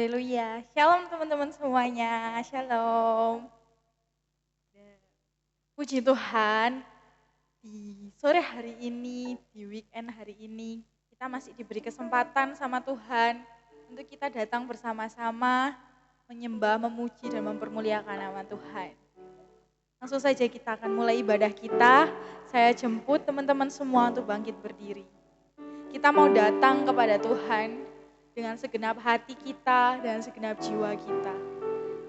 Haleluya. Shalom teman-teman semuanya. Shalom. Puji Tuhan, di sore hari ini, di weekend hari ini, kita masih diberi kesempatan sama Tuhan untuk kita datang bersama-sama menyembah, memuji, dan mempermuliakan nama Tuhan. Langsung saja kita akan mulai ibadah kita. Saya jemput teman-teman semua untuk bangkit berdiri. Kita mau datang kepada Tuhan dengan segenap hati kita dan segenap jiwa kita.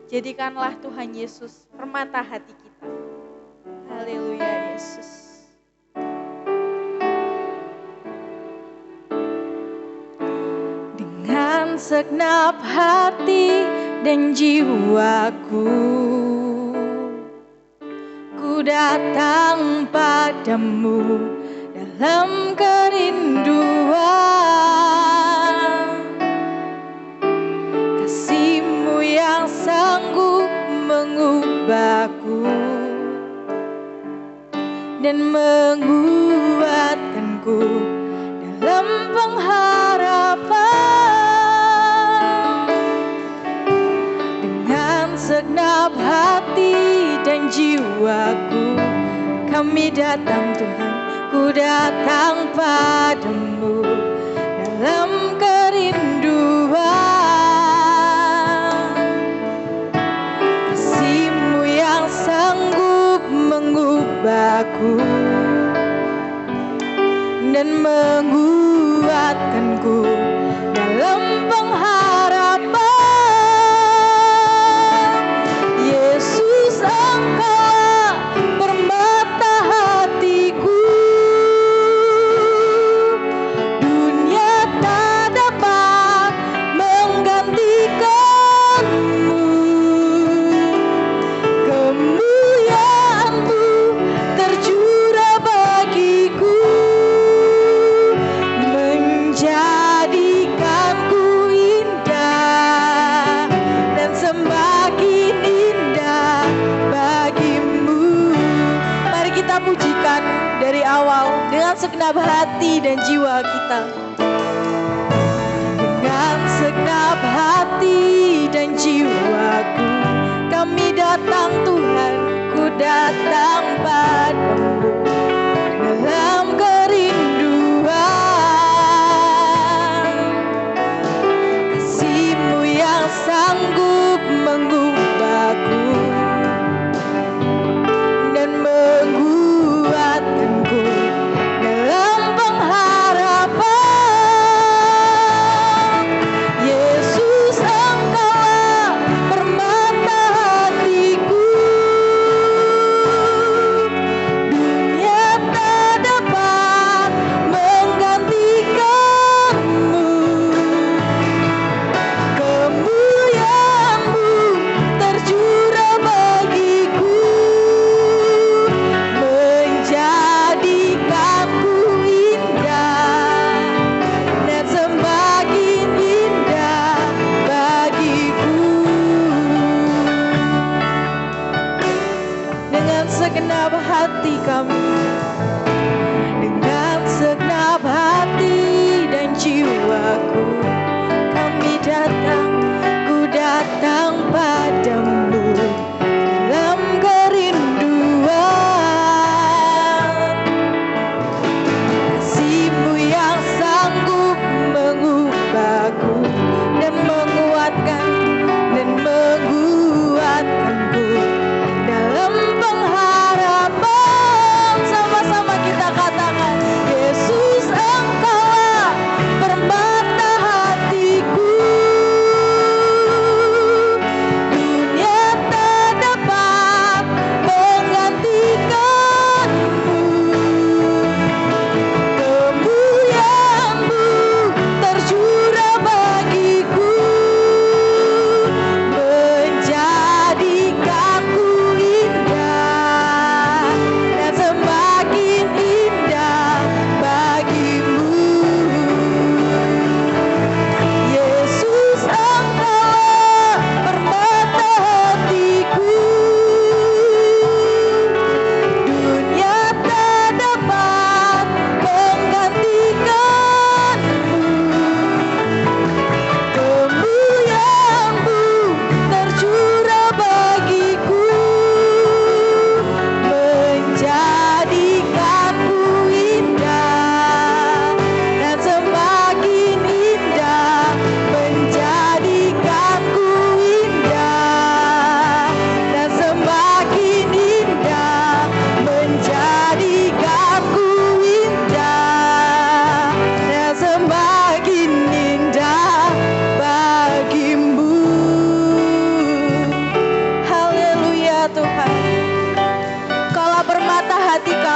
Jadikanlah Tuhan Yesus permata hati kita. Haleluya Yesus. Dengan segenap hati dan jiwaku, ku datang padamu dalam kerinduan. Kasih-Mu yang sanggup mengubahku dan menguatkanku dalam pengharapan. Dengan segenap hati dan jiwaku, kami datang Tuhan, ku datang padamu dalam kerinduan. Kasih-Mu yang sanggup mengubahku dan menguatkanku dalam pengharapan. Yesus, Engkaulah permata hatiku. Dunia tak dapat menggantikanmu. Kemuliaan-Mu tercurah bagiku, menjadikanku indah dan semakin indah bagimu. Mari kita pujikan dari awal dengan segenap hati dan jiwa kita. Dengan segenap hati dan jiwaku, kami datang Tuhan, ku datang padamu dalam kerinduan. Kasih-Mu yang sanggup mengubahku dan menguatkanku dalam pengharapan. Yesus, Engkaulah permata hatiku. Dunia tak dapat menggantikanmu. Kemuliaan-Mu tercurah bagiku, menjadikanku indah dan semakin indah bagiku. Dengan segenap hati kami, dengan segenap hati dan jiwaku, kami datang, ku datang padamu dalam kerinduan. Kasih-Mu yang sanggup mengubahku dan menguatkanku dalam pengharapan. Sama-sama kita katakan, Yesus, Engkaulah permata hatiku.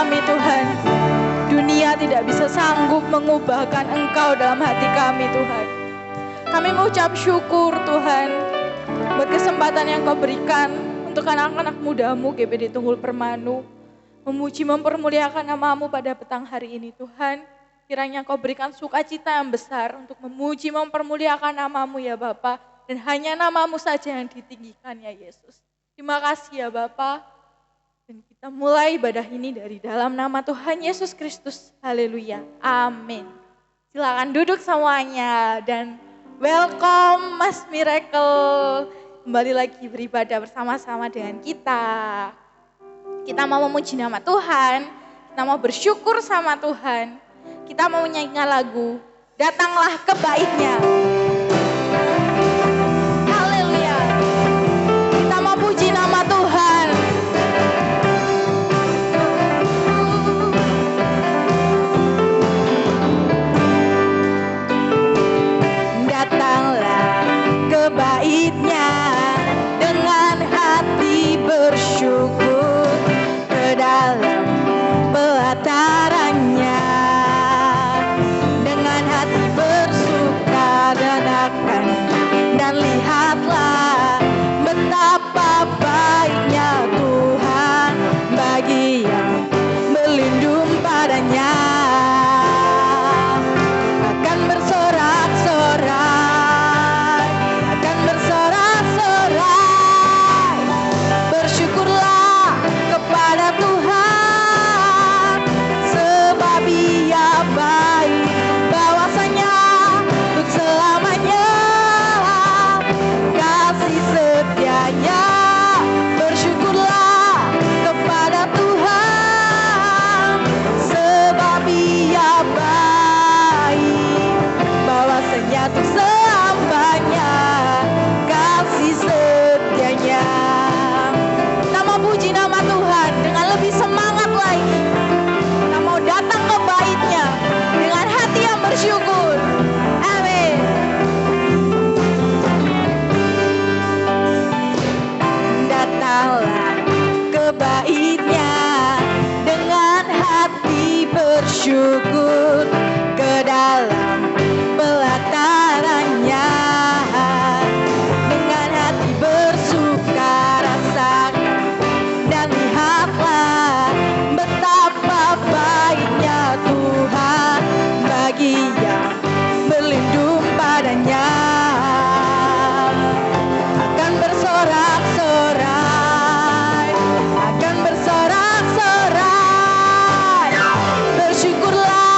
kami Tuhan. Dunia tidak bisa sanggup mengubahkan Engkau dalam hati kami Tuhan. Kami mengucap syukur Tuhan buat kesempatan yang Kau berikan untuk anak-anak mudamu GBD Tunggul Permanu. Memuji mempermuliakan nama-Mu pada petang hari ini Tuhan. Kiranya Kau berikan sukacita yang besar untuk memuji mempermuliakan nama-Mu ya Bapa. Dan hanya nama-Mu saja yang ditinggikan ya Yesus. Terima kasih ya Bapa. Dan kita mulai ibadah ini dari dalam nama Tuhan Yesus Kristus. Haleluya. Amin. Silakan duduk semuanya dan welcome Mas Miracle. Kembali lagi beribadah bersama-sama dengan kita. Kita mau memuji nama Tuhan. Kita mau bersyukur sama Tuhan. Kita mau menyanyikan lagu Datanglah ke Bait-Nya. Haleluya. Kita mau puji nama Tuhan. Datanglah ke Bait-Nya dengan hati bersyukur ke dalam pelatarannya. Dengan hati bersuka dan akan dan lihatlah betapa baiknya Tuhan bagi yang berlindung padanya. Akan bersorak-sorai, akan bersorak-sorai. Bersyukurlah kepada Tuhan, sebab Ia baik, bahwasanya untuk selamanya kasih setianya. Bersyukurlah kepada Tuhan, sebab Ia baik, bahwasanya untuk selamanya kasih setianya. Kita mau puji nama Tuhan dengan lebih semangat lagi. Kita mau datang ke Bait-Nya dengan hati yang bersyukur. Amin. Datanglah ke Bait-Nya dengan hati bersyukur ke dalam pelatarannya. Dengan hati bersuka rasakan dan lihatlah betapa baiknya Tuhan bagi yang berlindung padanya. Akan bersorak-sorai, akan bersorak-sorai. Bersyukurlah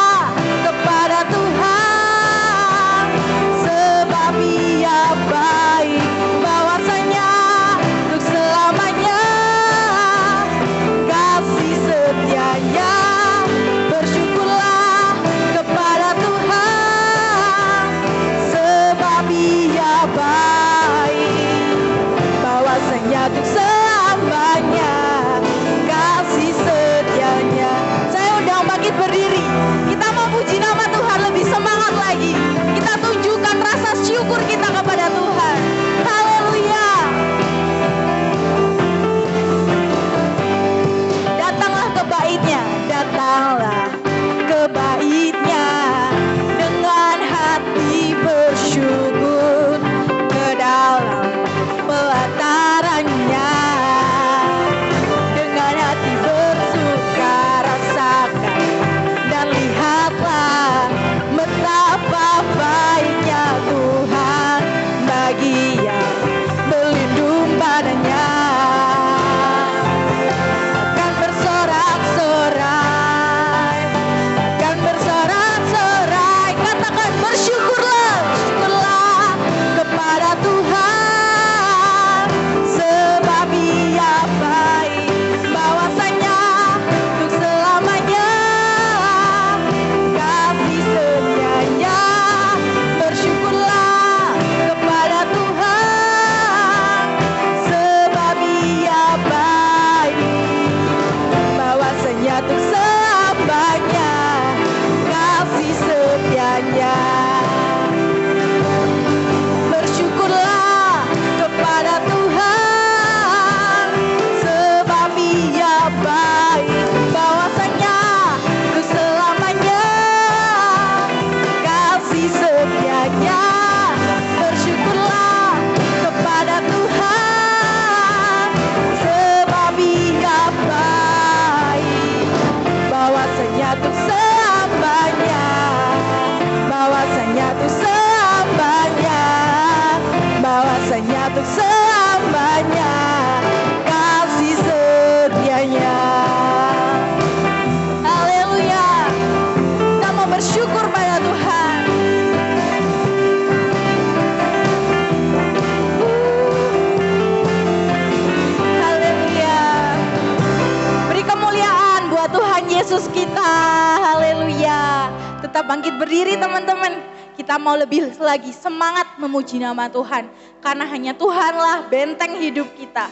kita bangkit berdiri teman-teman. Kita mau lebih lagi semangat memuji nama Tuhan. Karena hanya Tuhanlah benteng hidup kita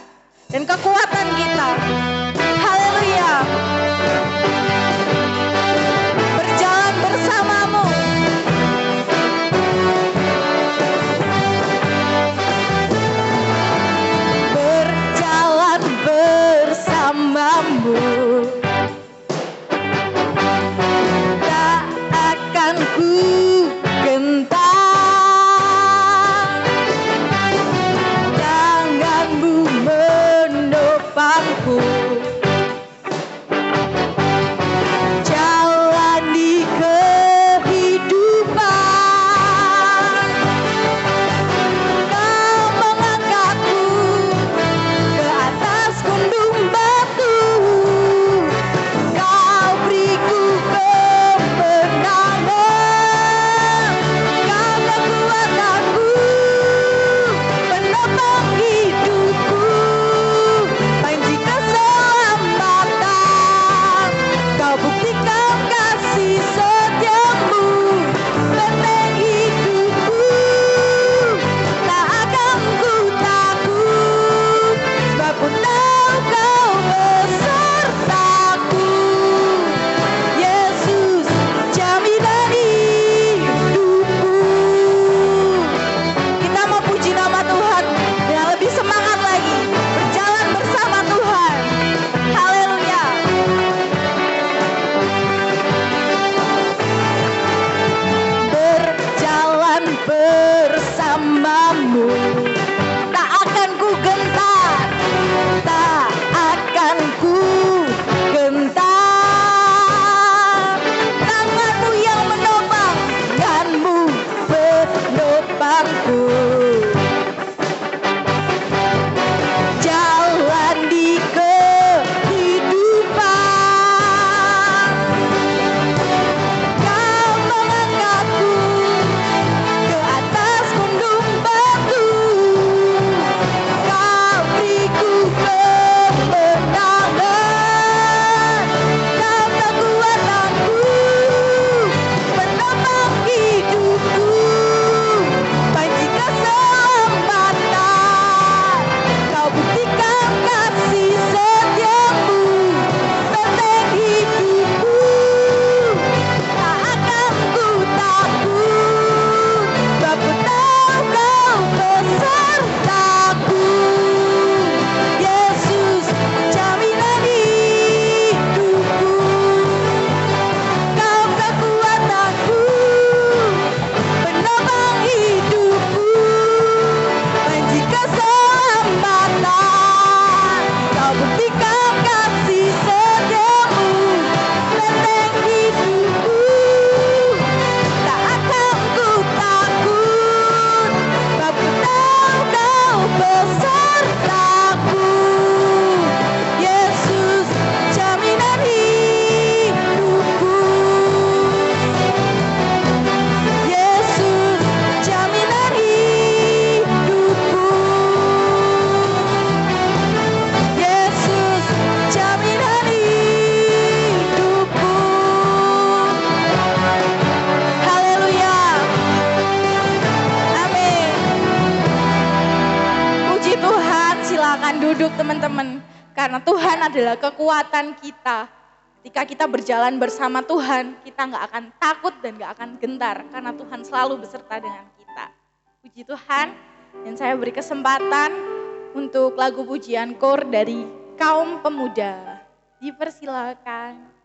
dan kekuatan kita. Haleluya. Berjalan bersamamu. Berjalan bersamamu. Tak akan ku gentar. Tanganmu menopangku. Jalani kehidupan. Kau mengangkatku ke atas gunung batu. Kau beriku kemenangan. Kau kekuatanku, penopang hidupku, panji keselamatan. Kau buktikan kasih setiamu, benteng hidupku. Tak akan ku takut, sebab ku tahu kau besertaku. Yesus, jaminan hidupku. Kita mau puji nama Tuhan dengan lebih semangat lagi. Berjalan bersama Tuhan. Haleluya. Berjalan bersamamu. Tak akan ku gentar. Tak akan ku gentar. Tanganmu yang menopang, tanganmu penopangku. Jalan di kehidupan. Kau mengangkatku ke atas gunung batu. Kau beriku kemenangan. Kau kekuatanku, penopang hidupku, panji keselamatan. Kau buktikan kasih setiamu, benteng hidupku. Tak akan ku takut, sebab ku tahu kau besertaku. Yesus, jaminan hidupku. Kau kekuatanku, penopang hidupku, panji keselamatan. Kau buktikan kasih setiamu, benteng hidupku. Tak akan ku takut, sebab ku tahu kau besertaku. Yesus, jaminan hidupku. Yesus, jaminan hidupku. Yesus, jaminan hidupku. Haleluya. Amin. Puji Tuhan, silakan duduk teman-teman. Karena Tuhan adalah kekuatan kita. Ketika kita berjalan bersama Tuhan, kita nggak akan takut dan nggak akan gentar. Karena Tuhan selalu beserta dengan kita. Puji Tuhan. Dan saya beri kesempatan untuk lagu pujian kor dari kaum pemuda. Dipersilakan.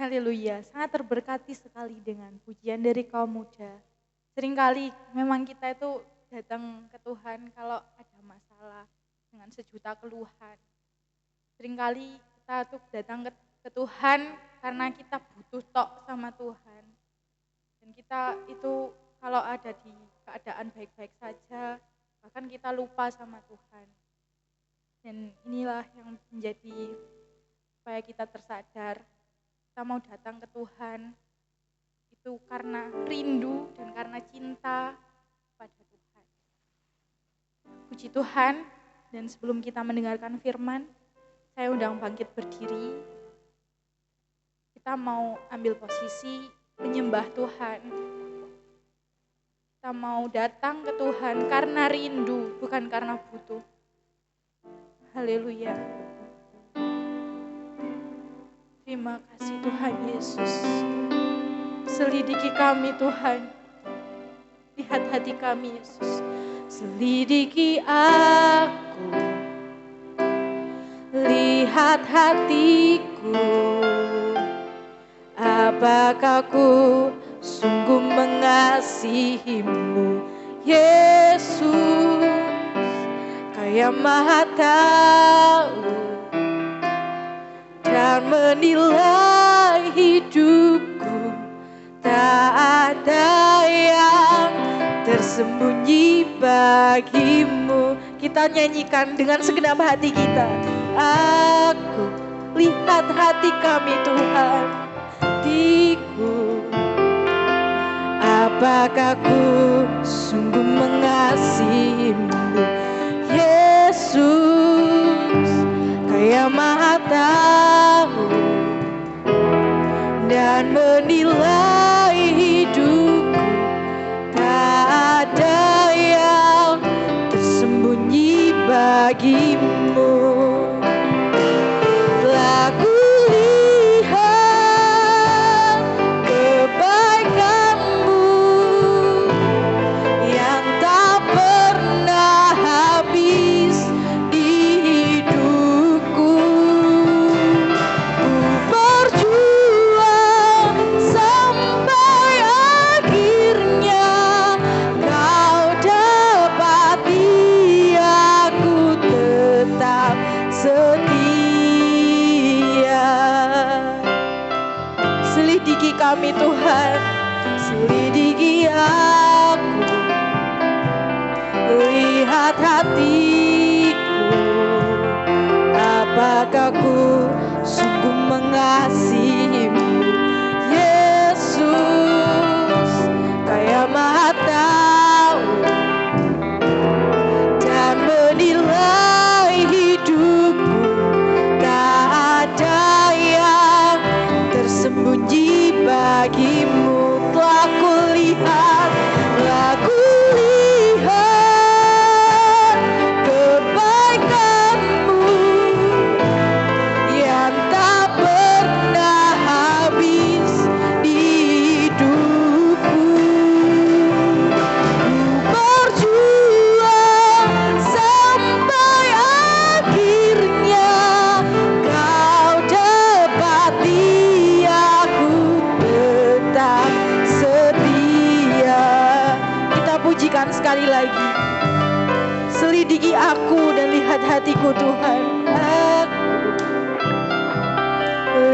Haleluya, sangat terberkati sekali dengan pujian dari kaum muda. Seringkali memang kita itu datang ke Tuhan kalau ada masalah dengan sejuta keluhan. Seringkali kita tuh datang ke Tuhan karena kita butuh tok sama Tuhan. Dan kita itu kalau ada di keadaan baik-baik saja, bahkan kita lupa sama Tuhan. Dan inilah yang menjadi supaya kita tersadar, kita mau datang ke Tuhan itu karena rindu dan karena cinta pada Tuhan. Puji Tuhan, dan sebelum kita mendengarkan firman, saya undang bangkit berdiri. Kita mau ambil posisi menyembah Tuhan. Kita mau datang ke Tuhan karena rindu, bukan karena butuh. Haleluya. Terima kasih Tuhan Yesus. Selidiki kami Tuhan. Lihat hati kami Yesus. Selidiki aku. Lihat hatiku. Apakah ku sungguh mengasihimu Yesus. Kaya Maha tahu dan menilai hidupku, tak ada yang tersembunyi bagimu. Kita nyanyikan dengan segenap hati kita. Aku lihat hati kami Tuhan, hatiku. Apakah ku sungguh mengasihimu Yesus. Kaya Maha tahu dan menilai hidupku, tak ada yang tersembunyi bagimu. Telah kulihat kebaikanmu yang tak pernah habis di hidupku. Ku berjuang sampai akhirnya kau dapati aku tetap setia. Selidiki kami Tuhan, selidiki aku. Lihat hatiku, apakah ku sungguh mengasihimu Yesus. Kaya Maha tahu dan menilai hidupku, tak ada yang tersembunyi bagimu. Telah kulihat kebaikanmu yang tak pernah habis di hidupku. Ku berjuang sampai akhirnya kau dapati aku tetap setia. Kita pujikan sekali lagi. Selidiki aku dan lihat hatiku Tuhan. Aku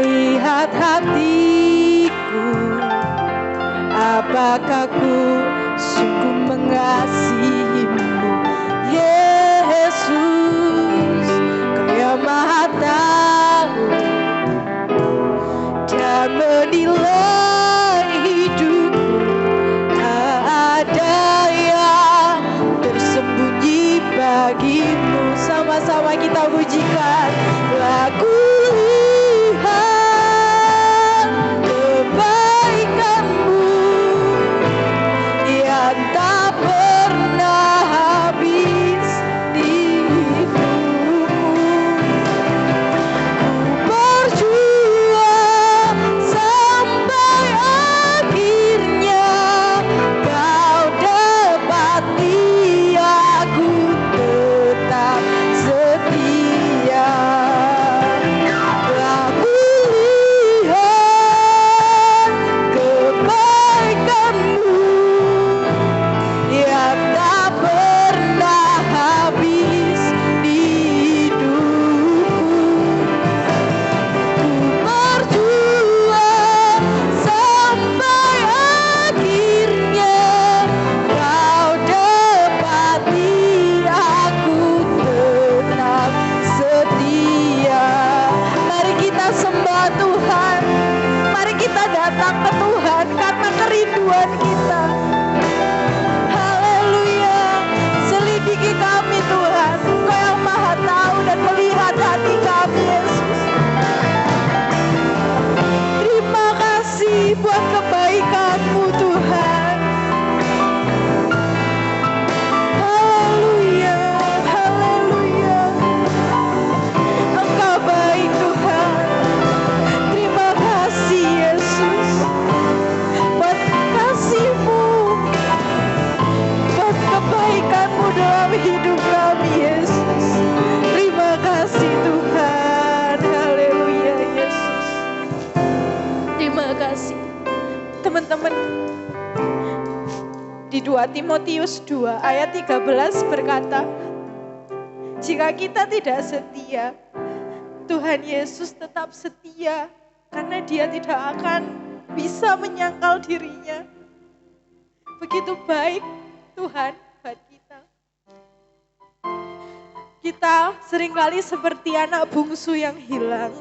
lihat hatiku, apakah ku sungguh mengasihimu Yesus. Kaya Maha tahu dan menilai hidupku, tak ada yang tersembunyi bagimu. Sama-sama kita pujikan. Aku lihat kebaikanmu yang tak pernah kerinduan kita. Haleluya. Selidiki kami Tuhan. Engkau yang maha tahu dan melihat hati kami Yesus. Terima kasih buat kebaikan-Mu Tuhan. Haleluya, haleluya. Engkau baik Tuhan. Terima kasih Yesus. Buat kasih-Mu, buat kebaikan-Mu dalam hidup kami Yesus. Terima kasih Tuhan. Haleluya Yesus. Terima kasih. Teman-teman, di 2 Timotius 2 ayat 13 berkata, jika kita tidak setia, Tuhan Yesus tetap setia karena Dia tidak akan bisa menyangkal dirinya. Begitu baik Tuhan buat kita. Kita seringkali seperti anak bungsu yang hilang.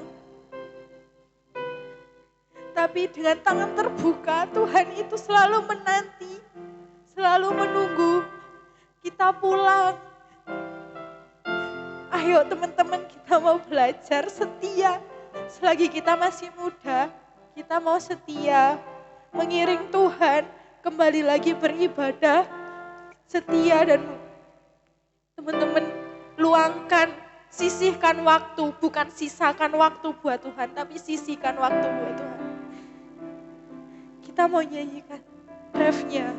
Tapi dengan tangan terbuka Tuhan itu selalu menanti, selalu menunggu kita pulang. Ayo teman-teman, kita mau belajar setia. Selagi kita masih muda, kita mau setia, mengiring Tuhan, kembali lagi beribadah, setia. Dan teman-teman luangkan, sisihkan waktu, bukan sisakan waktu buat Tuhan, tapi sisihkan waktu buat Tuhan. Kita mau nyanyikan refnya.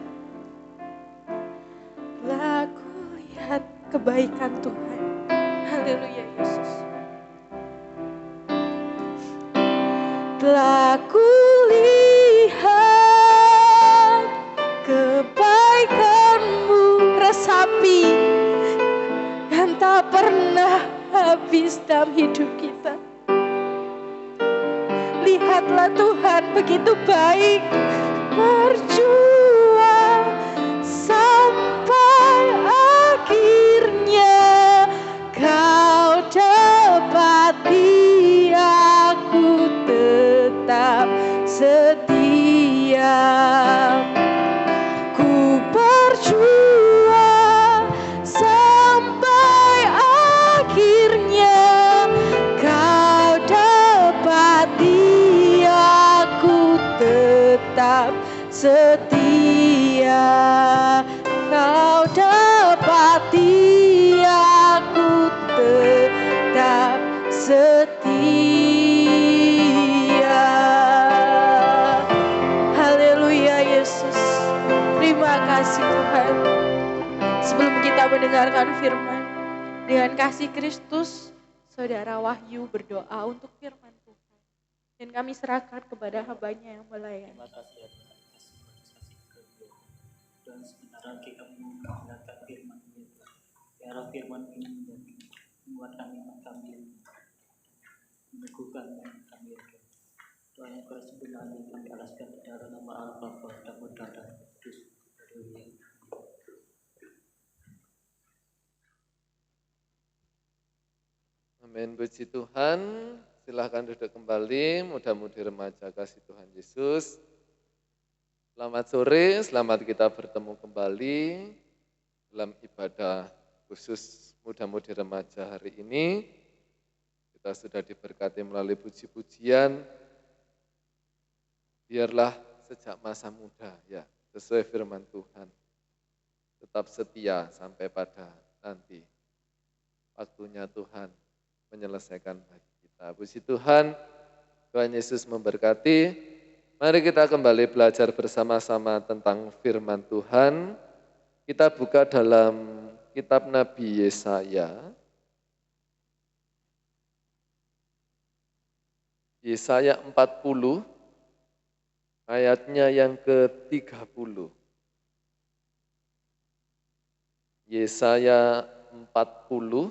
Aku lihat kebaikan Tuhan. Haleluya Yesus. Telah kulihat kebaikan-Mu, resapi yang tak pernah habis dalam hidup kita. Lihatlah Tuhan begitu baik, berjuang sampai akhirnya Kau dapati aku tetap setia. Ku berjuang sampai akhirnya Kau dapati aku tetap setia. Kau dapati aku tetap setia. Haleluya Yesus. Terima kasih Tuhan. Sebelum kita mendengarkan firman, dengan kasih Kristus, Saudara Wahyu berdoa untuk firman Tuhan. Dan kami serahkan kepada hamba-Nya yang melayani. Terima kasih ya Tuhan, dan sebenarnya kita mendengarkan firman ini, biarlah firman ini menguatkan iman kami, meneguhkan iman kami. Tuhan yang sebenarnya kami alaskan di dalam nama Allah Bapa dan Putra dan Roh Kudus. Haleluya. Amin, puji Tuhan. Silahkan duduk kembali, mudah-mudi remaja kasih Tuhan Yesus. Selamat sore, selamat kita bertemu kembali dalam ibadah khusus mudah-mudi remaja hari ini. Kita sudah diberkati melalui puji-pujian. Biarlah sejak masa muda, ya, sesuai firman Tuhan, tetap setia sampai pada nanti waktunya Tuhan menyelesaikan bagi kita. Puji Tuhan, Tuhan Yesus memberkati. Mari kita kembali belajar bersama-sama tentang firman Tuhan. Kita buka dalam kitab Nabi Yesaya. Yesaya 40, ayatnya yang ke-30. Yesaya 40,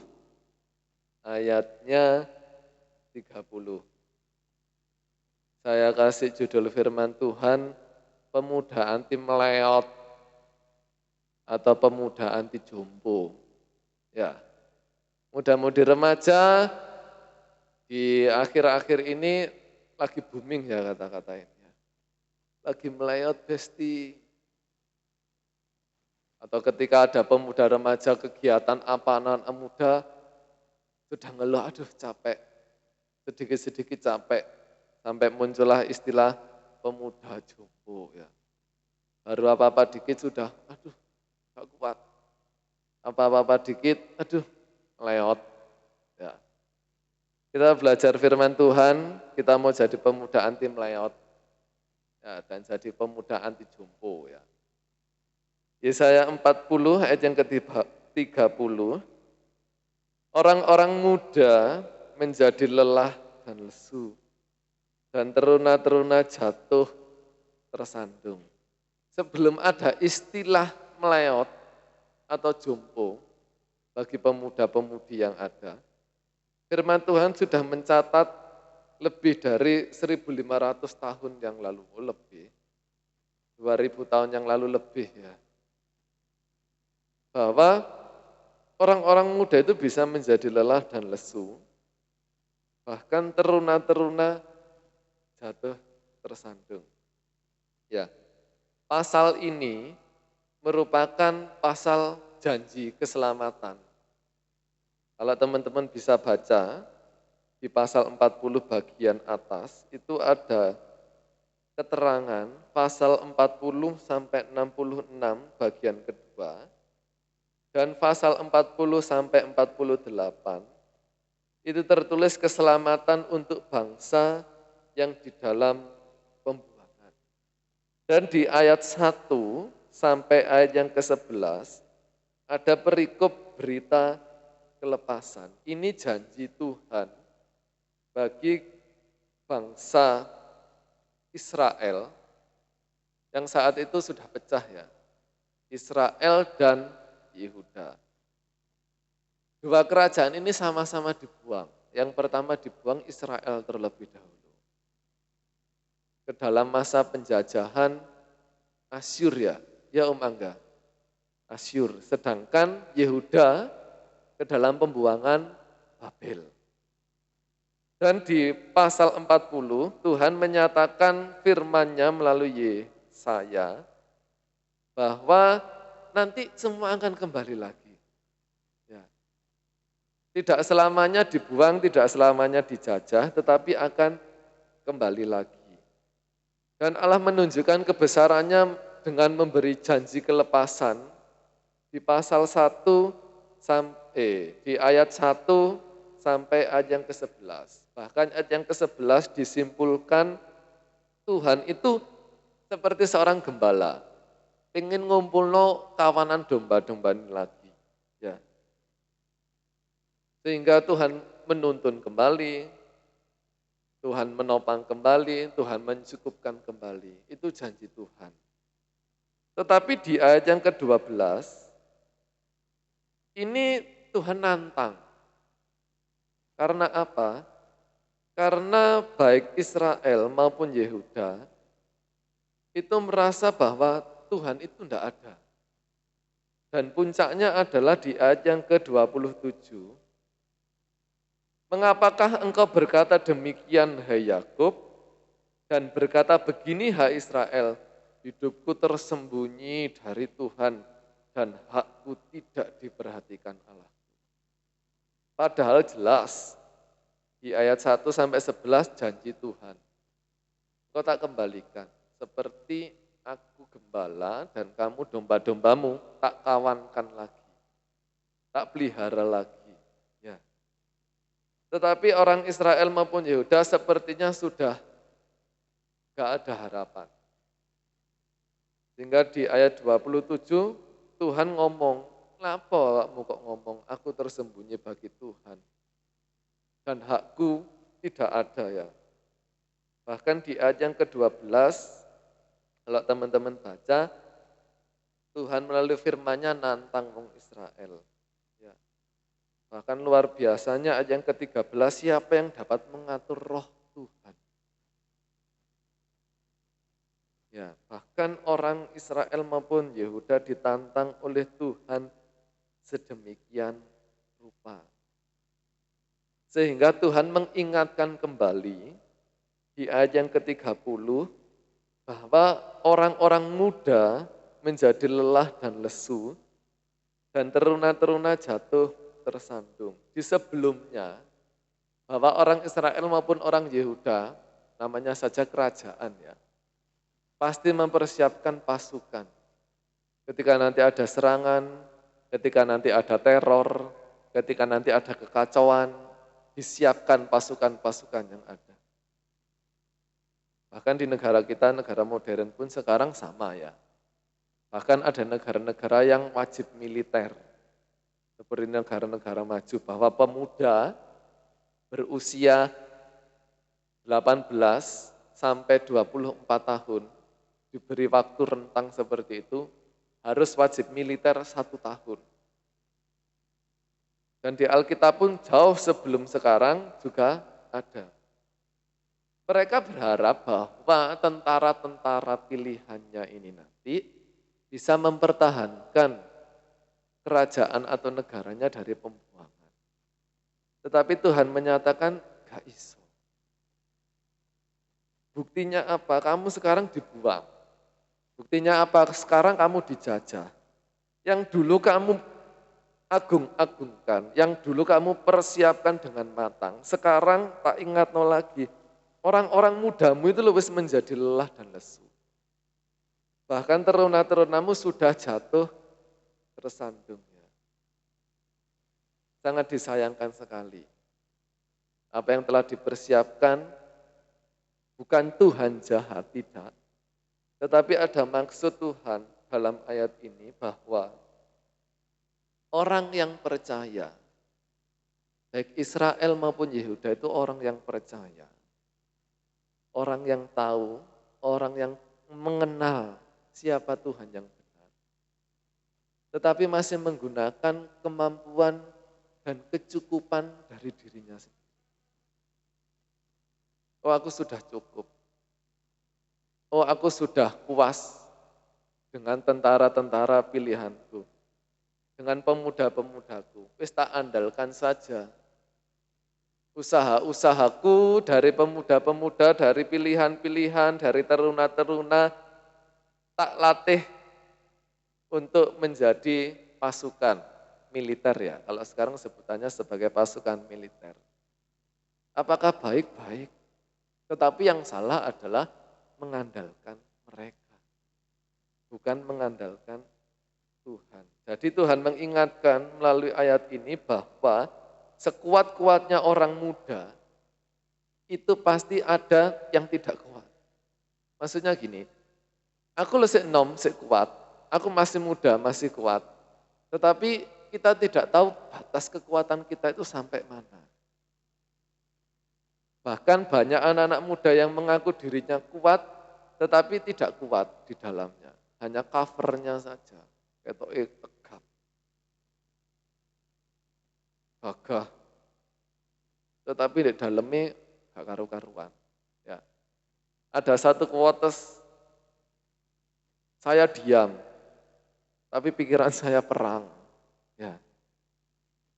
ayatnya 30. Saya kasih judul firman Tuhan, pemuda anti meleot atau pemuda anti jompo. Ya, muda-mudi remaja di akhir-akhir ini lagi booming ya kata-kata ini. lagi meleot besti. Atau ketika ada pemuda remaja kegiatan apa anak muda, sudah ngeluh, aduh capek, sedikit-sedikit capek. Sampai muncullah istilah pemuda jompo. Ya. Baru apa-apa dikit sudah, aduh gak kuat. Apa-apa dikit, aduh meleot. Ya. Kita belajar firman Tuhan, kita mau jadi pemuda anti meleot. Ya, dan jadi pemuda anti jompo. Ya. Yesaya 40 ayat yang ke-30, orang-orang muda menjadi lelah dan lesu, dan teruna-teruna jatuh tersandung. Sebelum ada istilah meleot atau jompo bagi pemuda-pemudi yang ada, firman Tuhan sudah mencatat lebih dari 1.500 tahun yang lalu, lebih, 2.000 tahun yang lalu lebih ya. Bahwa orang-orang muda itu bisa menjadi lelah dan lesu, bahkan teruna-teruna jatuh tersandung. Ya, pasal ini merupakan pasal janji keselamatan. Kalau teman-teman bisa baca di pasal 40 bagian atas, itu ada keterangan pasal 40 sampai 66 bagian kedua, dan pasal 40 sampai 48 itu tertulis keselamatan untuk bangsa yang di dalam pembuangan. Dan di ayat 1 sampai ayat yang ke-11 ada perikop berita kelepasan. Ini janji Tuhan bagi bangsa Israel yang saat itu sudah pecah ya. Israel dan Yehuda. Dua kerajaan ini sama-sama dibuang. Yang pertama dibuang Israel terlebih dahulu. Ke dalam masa penjajahan Asyur ya Angga. Asyur. Sedangkan Yehuda ke dalam pembuangan Babel. Dan di pasal 40 Tuhan menyatakan firman-Nya melalui Yesaya bahwa nanti semua akan kembali lagi. Ya. Tidak selamanya dibuang, tidak selamanya dijajah, tetapi akan kembali lagi. Dan Allah menunjukkan kebesarannya dengan memberi janji kelepasan di pasal 1 sampai di ayat 1 sampai ayat yang ke-11. Bahkan ayat yang ke-11 disimpulkan Tuhan itu seperti seorang gembala. Ingin ngumpulno kawanan domba-domba ini lagi. Ya. Sehingga Tuhan menuntun kembali, Tuhan menopang kembali, Tuhan mencukupkan kembali. Itu janji Tuhan. Tetapi di ayat yang ke-12, ini Tuhan nantang. Karena apa? Karena baik Israel maupun Yehuda itu merasa bahwa Tuhan itu tidak ada. Dan puncaknya adalah di ayat yang ke-27. Mengapakah engkau berkata demikian, hai Yakub, dan berkata begini, hai Israel, hidupku tersembunyi dari Tuhan dan hakku tidak diperhatikan Allah. Padahal jelas di ayat 1 sampai 11 janji Tuhan. Engkau tak kembalikan seperti aku gembala dan kamu domba-dombamu tak kawankan lagi, tak pelihara lagi. Ya. Tetapi orang Israel maupun Yehuda sepertinya sudah gak ada harapan. Sehingga di ayat 27 Tuhan ngomong, kenapa awakmu kok ngomong, aku tersembunyi bagi Tuhan dan hakku tidak ada ya. Bahkan di ayat yang ke-12, kalau teman-teman baca, Tuhan melalui firman-Nya nantang orang Israel. Ya. Bahkan luar biasanya ayat yang ke-13, siapa yang dapat mengatur roh Tuhan? Ya, bahkan orang Israel maupun Yehuda ditantang oleh Tuhan sedemikian rupa. Sehingga Tuhan mengingatkan kembali di ayat yang ke-30 bahwa orang-orang muda menjadi lelah dan lesu, dan teruna-teruna jatuh tersandung. Di sebelumnya, bahwa orang Israel maupun orang Yehuda, namanya saja kerajaan ya, pasti mempersiapkan pasukan. Ketika nanti ada serangan, ketika nanti ada teror, ketika nanti ada kekacauan, disiapkan pasukan-pasukan yang ada. Bahkan di negara kita, negara modern pun sekarang sama ya. Bahkan ada negara-negara yang wajib militer. Seperti negara-negara maju, bahwa pemuda berusia 18 sampai 24 tahun diberi waktu rentang seperti itu, harus wajib militer 1 tahun. Dan di Alkitab pun jauh sebelum sekarang juga ada. Mereka berharap bahwa tentara-tentara pilihannya ini nanti bisa mempertahankan kerajaan atau negaranya dari pembuangan. Tetapi Tuhan menyatakan, gak iso. Buktinya apa? Kamu sekarang dibuang. Buktinya apa? Sekarang kamu dijajah. Yang dulu kamu agung-agungkan, yang dulu kamu persiapkan dengan matang, sekarang tak ingat no lagi. Orang-orang mudamu itu wis menjadi lelah dan lesu. Bahkan teruna-terunamu sudah jatuh tersandungnya. Sangat disayangkan sekali. Apa yang telah dipersiapkan, bukan Tuhan jahat, tidak. Tetapi ada maksud Tuhan dalam ayat ini bahwa orang yang percaya, baik Israel maupun Yehuda itu orang yang percaya. Orang yang tahu, orang yang mengenal siapa Tuhan yang benar. Tetapi masih menggunakan kemampuan dan kecukupan dari dirinya sendiri. Oh, aku sudah cukup. Oh, aku sudah puas dengan tentara-tentara pilihanku. Dengan pemuda-pemudaku. Wis tak andalkan saja. Usaha-usahaku dari pemuda-pemuda, dari pilihan-pilihan, dari teruna-teruna, tak latih untuk menjadi pasukan militer ya. Kalau sekarang sebutannya sebagai pasukan militer. Apakah baik-baik? Tetapi yang salah adalah mengandalkan mereka. Bukan mengandalkan Tuhan. Jadi Tuhan mengingatkan melalui ayat ini bahwa sekuat-kuatnya orang muda, itu pasti ada yang tidak kuat. Maksudnya gini, aku lesik nom, sik kuat, aku masih muda, masih kuat. Tetapi kita tidak tahu batas kekuatan kita itu sampai mana. Bahkan banyak anak-anak muda yang mengaku dirinya kuat, tetapi tidak kuat di dalamnya. Hanya covernya saja, ketoke tegap. Gagah. Tetapi di dalamnya gak karu-karuan. Ya. Ada satu quotes, saya diam, tapi pikiran saya perang. Ya.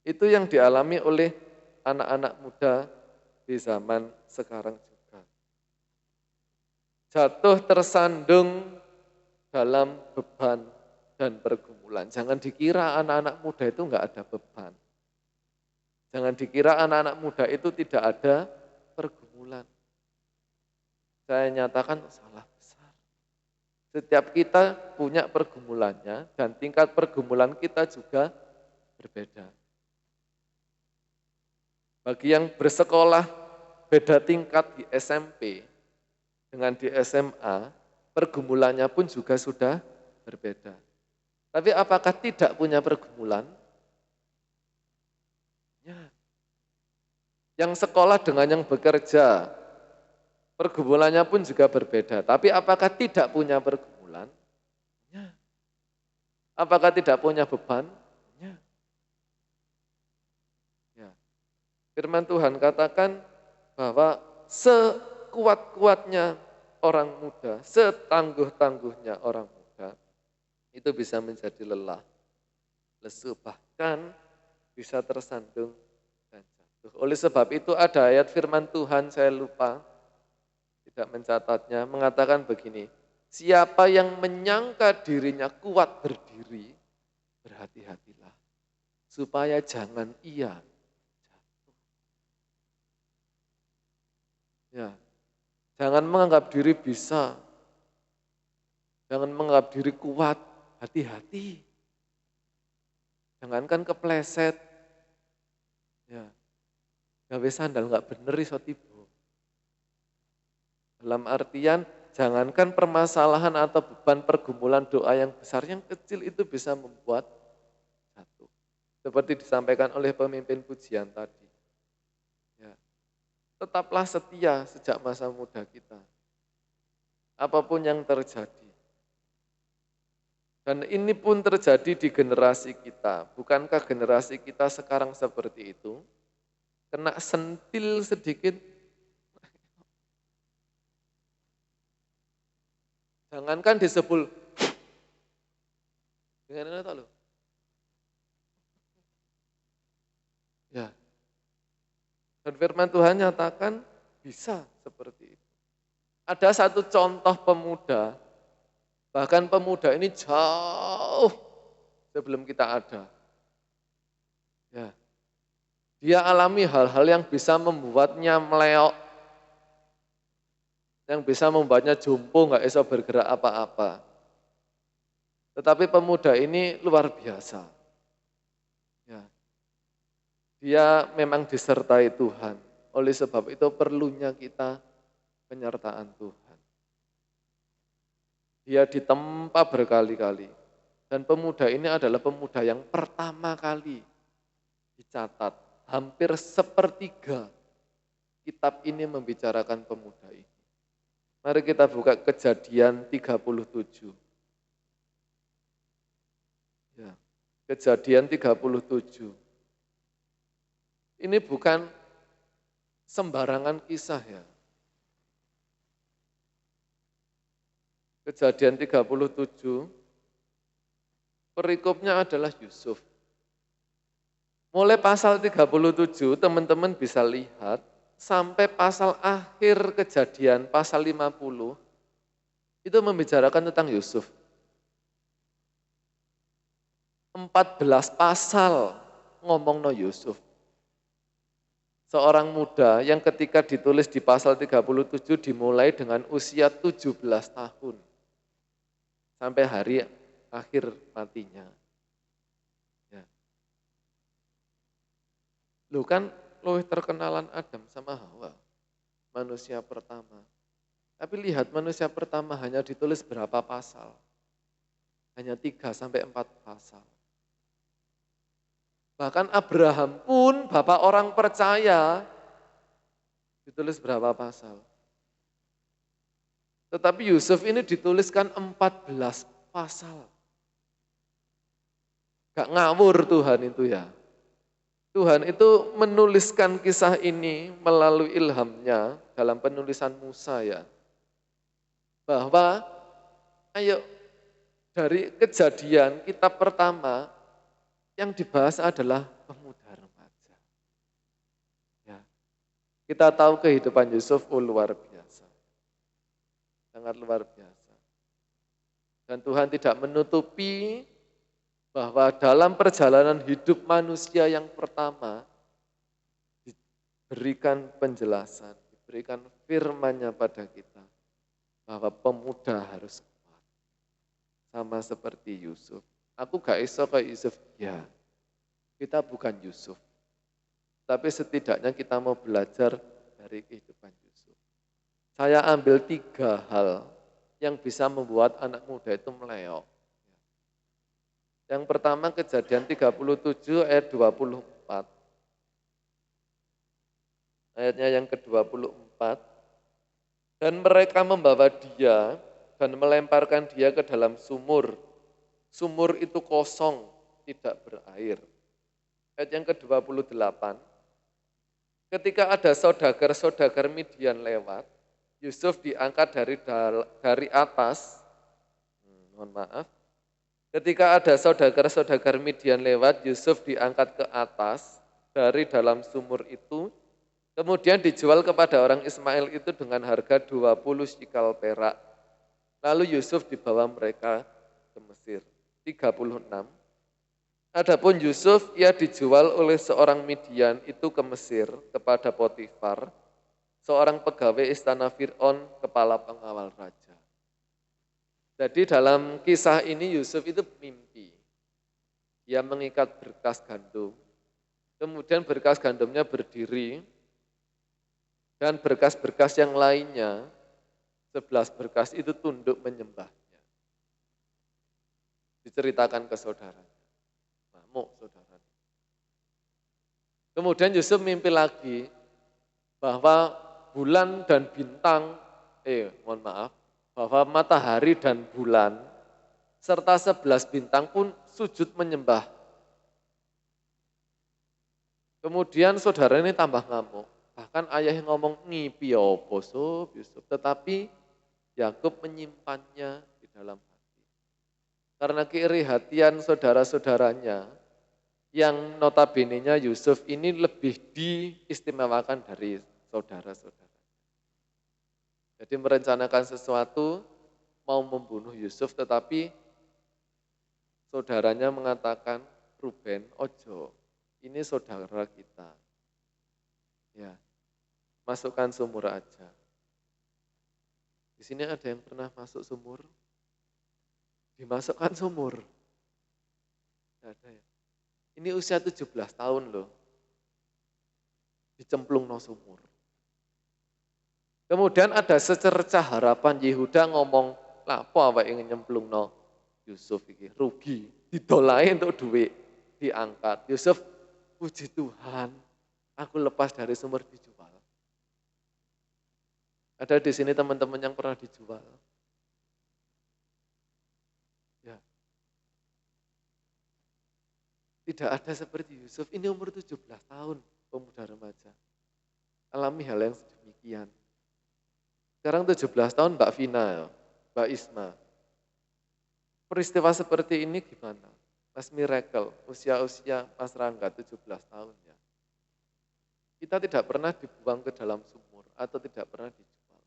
Itu yang dialami oleh anak-anak muda di zaman sekarang juga. Jatuh tersandung dalam beban dan pergumulan. Jangan dikira anak-anak muda itu enggak ada beban. Jangan dikira anak-anak muda itu tidak ada pergumulan. Saya nyatakan salah besar. Setiap kita punya pergumulannya dan tingkat pergumulan kita juga berbeda. Bagi yang bersekolah beda tingkat di SMP dengan di SMA, pergumulannya pun juga sudah berbeda. Tapi apakah tidak punya pergumulan? Ya. Yang sekolah dengan yang bekerja, pergumulannya pun juga berbeda. Tapi apakah tidak punya pergumulan? Ya. Apakah tidak punya beban? Ya. Ya. Firman Tuhan katakan bahwa sekuat-kuatnya orang muda, setangguh-tangguhnya orang muda, itu bisa menjadi lelah, lesu, bahkan bisa tersandung dan jatuh. Oleh sebab itu ada ayat firman Tuhan, saya lupa, di tidak mencatatnya, mengatakan begini, siapa yang menyangka dirinya kuat berdiri, berhati-hatilah, supaya jangan ia jatuh. Ya, jangan menganggap diri bisa, jangan menganggap diri kuat, hati-hati. Jangankan kepleset, ya, gawe sandal nggak bener iso tiba. Dalam artian, jangankan permasalahan atau beban pergumulan doa yang besar, yang kecil itu bisa membuat jatuh. Seperti disampaikan oleh pemimpin pujian tadi. Ya, tetaplah setia sejak masa muda kita. Apapun yang terjadi. Dan ini pun terjadi di generasi kita. Bukankah generasi kita sekarang seperti itu? Kena sentil sedikit, jangankan disebul, dengan apa loh? Ya. Dan firman Tuhan nyatakan bisa seperti itu. Ada satu contoh pemuda, bahkan pemuda ini jauh sebelum kita ada. Ya. Dia alami hal-hal yang bisa membuatnya meleok, yang bisa membuatnya jumpo, nggak bisa bergerak apa-apa. Tetapi pemuda ini luar biasa. Ya. Dia memang disertai Tuhan. Oleh sebab itu perlunya kita penyertaan Tuhan. Dia ditempa berkali-kali. Dan pemuda ini adalah pemuda yang pertama kali dicatat. Hampir sepertiga kitab ini membicarakan pemuda ini. Mari kita buka Kejadian 37. Ya, Kejadian 37. Ini bukan sembarangan kisah ya. Kejadian 37, perikopnya adalah Yusuf. Mulai pasal 37, teman-teman bisa lihat, sampai pasal akhir Kejadian, pasal 50, itu membicarakan tentang Yusuf. 14 pasal ngomong no Yusuf. Seorang muda yang ketika ditulis di pasal 37 dimulai dengan usia 17 tahun. Sampai hari akhir matinya. Ya. Loh kan loh terkenalan Adam sama Hawa, manusia pertama. Tapi lihat manusia pertama hanya ditulis berapa pasal? Hanya 3-4 pasal. Bahkan Abraham pun bapak orang percaya ditulis berapa pasal. Tetapi Yusuf ini dituliskan 14 pasal. Gak ngawur Tuhan itu ya. Tuhan itu menuliskan kisah ini melalui ilhamnya dalam penulisan Musa ya. Bahwa ayo dari Kejadian kitab pertama yang dibahas adalah pemuda remaja. Ya. Kita tahu kehidupan Yusuf luar biasa. Sangat luar biasa. Dan Tuhan tidak menutupi bahwa dalam perjalanan hidup manusia yang pertama diberikan penjelasan, diberikan firman-Nya pada kita bahwa pemuda harus kuat. Sama seperti Yusuf. Aku gak iso kayak Yusuf. Ya, kita bukan Yusuf. Tapi setidaknya kita mau belajar dari kehidupan Yusuf. Saya ambil 3 hal yang bisa membuat anak muda itu meleok. Yang pertama Kejadian 37 ayat 24. Ayatnya yang ke-24. Dan mereka membawa dia dan melemparkan dia ke dalam sumur. Sumur itu kosong, tidak berair. Ayat yang ke-28. Ketika ada saudagar-saudagar Midian lewat, Yusuf diangkat dari atas. Mohon maaf. Ketika ada saudagar-saudagar Midian lewat, Yusuf diangkat ke atas dari dalam sumur itu Kemudian dijual kepada orang Ismail itu dengan harga 20 shikal perak. Lalu Yusuf dibawa mereka ke Mesir. 36. Adapun Yusuf, ia dijual oleh seorang Midian itu ke Mesir kepada Potifar, seorang pegawai istana Fir'aun, kepala pengawal raja. Jadi dalam kisah ini Yusuf itu mimpi. Dia mengikat berkas gandum, kemudian berkas gandumnya berdiri, dan berkas-berkas yang lainnya, 11 berkas itu tunduk menyembahnya. Diceritakan ke saudaranya. Ngamuk saudaranya. Kemudian Yusuf mimpi lagi bahwa bulan dan bintang, bahwa matahari dan bulan serta 11 bintang pun sujud menyembah. Kemudian saudara ini tambah ngamuk. Bahkan ayahnya ngomong ngipi opo Yusuf, tetapi Yakub menyimpannya di dalam hati. Karena keiri hatian saudara-saudaranya yang notabene-nya Yusuf ini lebih diistimewakan dari saudara-saudara. Jadi merencanakan sesuatu mau membunuh Yusuf, tetapi saudaranya mengatakan, Ruben, ojo, ini saudara kita. Ya, masukkan sumur aja. Di sini ada yang pernah masuk sumur? Dimasukkan sumur. Tidak ada ya. Ini usia 17 tahun loh. Dicemplung no sumur. Kemudian ada secercah harapan Yehuda ngomong, lapo awake ingin nyemplung no Yusuf iki rugi, didolai untuk duit, diangkat. Yusuf, puji Tuhan, aku lepas dari sumur dijual. Ada di sini teman-teman yang pernah dijual. Ya. Tidak ada seperti Yusuf, ini umur 17 tahun, pemuda remaja. Alami hal yang sedemikian. Sekarang 17 tahun Mbak Vina, Mbak Isma. Peristiwa seperti ini gimana? Mas Miracle, usia-usia Mas Rangga 17 tahun ya. Kita tidak pernah dibuang ke dalam sumur atau tidak pernah dijual.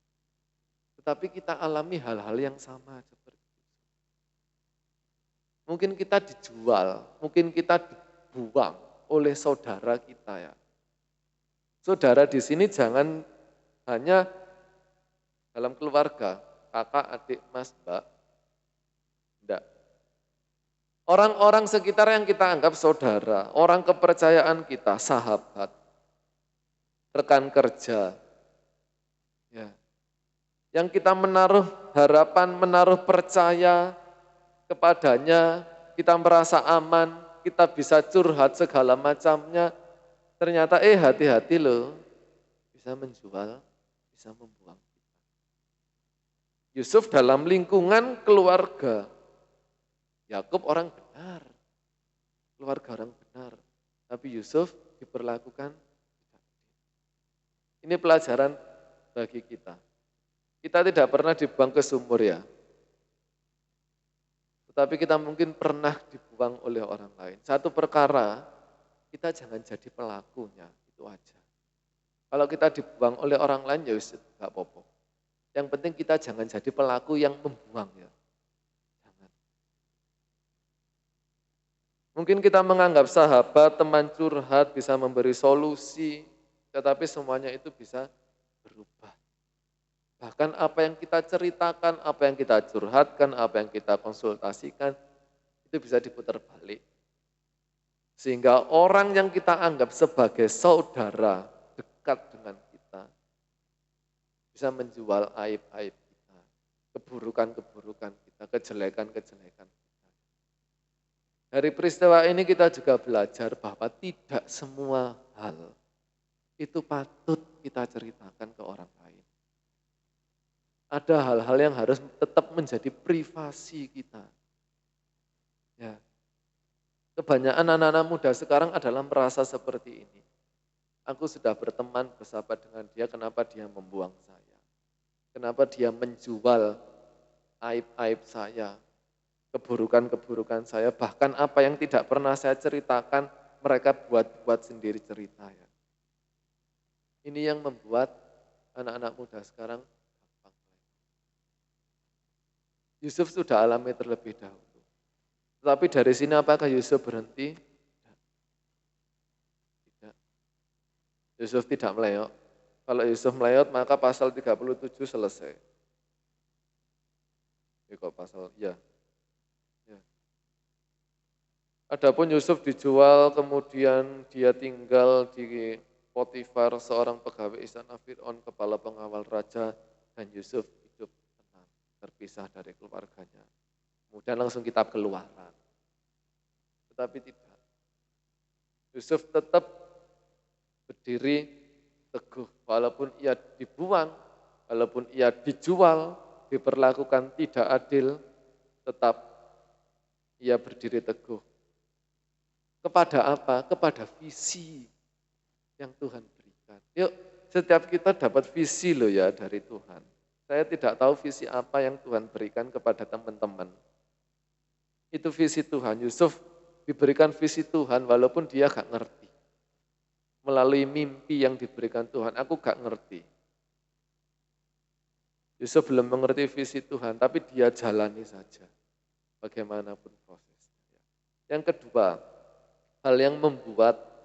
Tetapi kita alami hal-hal yang sama seperti itu. Mungkin kita dijual, mungkin kita dibuang oleh saudara kita ya. Saudara di sini jangan hanya dalam keluarga, kakak, adik, mas, mbak. Tidak. Orang-orang sekitar yang kita anggap saudara, orang kepercayaan kita, sahabat, rekan kerja. Ya. Yang kita menaruh harapan, menaruh percaya kepadanya, kita merasa aman, kita bisa curhat segala macamnya. Ternyata hati-hati loh, bisa menjual, bisa membuang. Yusuf dalam lingkungan keluarga, Yakub orang benar, keluarga orang benar, tapi Yusuf diperlakukan. Ini pelajaran bagi kita. Kita tidak pernah dibuang ke sumur ya, tetapi kita mungkin pernah dibuang oleh orang lain. Satu perkara, kita jangan jadi pelakunya, itu aja. Kalau kita dibuang oleh orang lain ya nggak apa-apa. Yang penting kita jangan jadi pelaku yang membuang ya. Jangan. Mungkin kita menganggap sahabat, teman curhat bisa memberi solusi, tetapi semuanya itu bisa berubah. Bahkan apa yang kita ceritakan, apa yang kita curhatkan, apa yang kita konsultasikan, itu bisa diputar balik. Sehingga orang yang kita anggap sebagai saudara dekat dengan kita, bisa menjual aib-aib kita, keburukan-keburukan kita, kejelekan-kejelekan kita. Dari peristiwa ini kita juga belajar bahwa tidak semua hal itu patut kita ceritakan ke orang lain. Ada hal-hal yang harus tetap menjadi privasi kita. Ya. Kebanyakan anak-anak muda sekarang adalah merasa seperti ini. Aku sudah berteman, bersahabat dengan dia, kenapa dia membuang saya? Kenapa dia menjual aib-aib saya, keburukan-keburukan saya, bahkan apa yang tidak pernah saya ceritakan, mereka buat-buat sendiri cerita ya. Ini yang membuat anak-anak muda sekarang gampang. Yusuf sudah alami terlebih dahulu. Tetapi dari sini apakah Yusuf berhenti? Tidak. Yusuf tidak meleot. Kalau Yusuf meleot maka pasal 37 selesai. Ya kok pasal, ya. Adapun Yusuf dijual, kemudian dia tinggal di Potifar, seorang pegawai istana Fir'aun, kepala pengawal raja, dan Yusuf hidup tenang, terpisah dari keluarganya. Kemudian langsung kitab Keluaran. Tetapi tidak. Yusuf tetap berdiri teguh, walaupun ia dibuang, walaupun ia dijual, diperlakukan tidak adil, tetap ia berdiri teguh. Kepada apa? Kepada visi yang Tuhan berikan. Yuk, setiap kita dapat visi loh ya dari Tuhan. Saya tidak tahu visi apa yang Tuhan berikan kepada teman-teman. Itu visi Tuhan. Yusuf diberikan visi Tuhan walaupun dia gak ngerti. Melalui mimpi yang diberikan Tuhan, aku gak ngerti. Yusuf belum mengerti visi Tuhan, tapi dia jalani saja. Bagaimanapun prosesnya. Yang kedua, hal yang membuat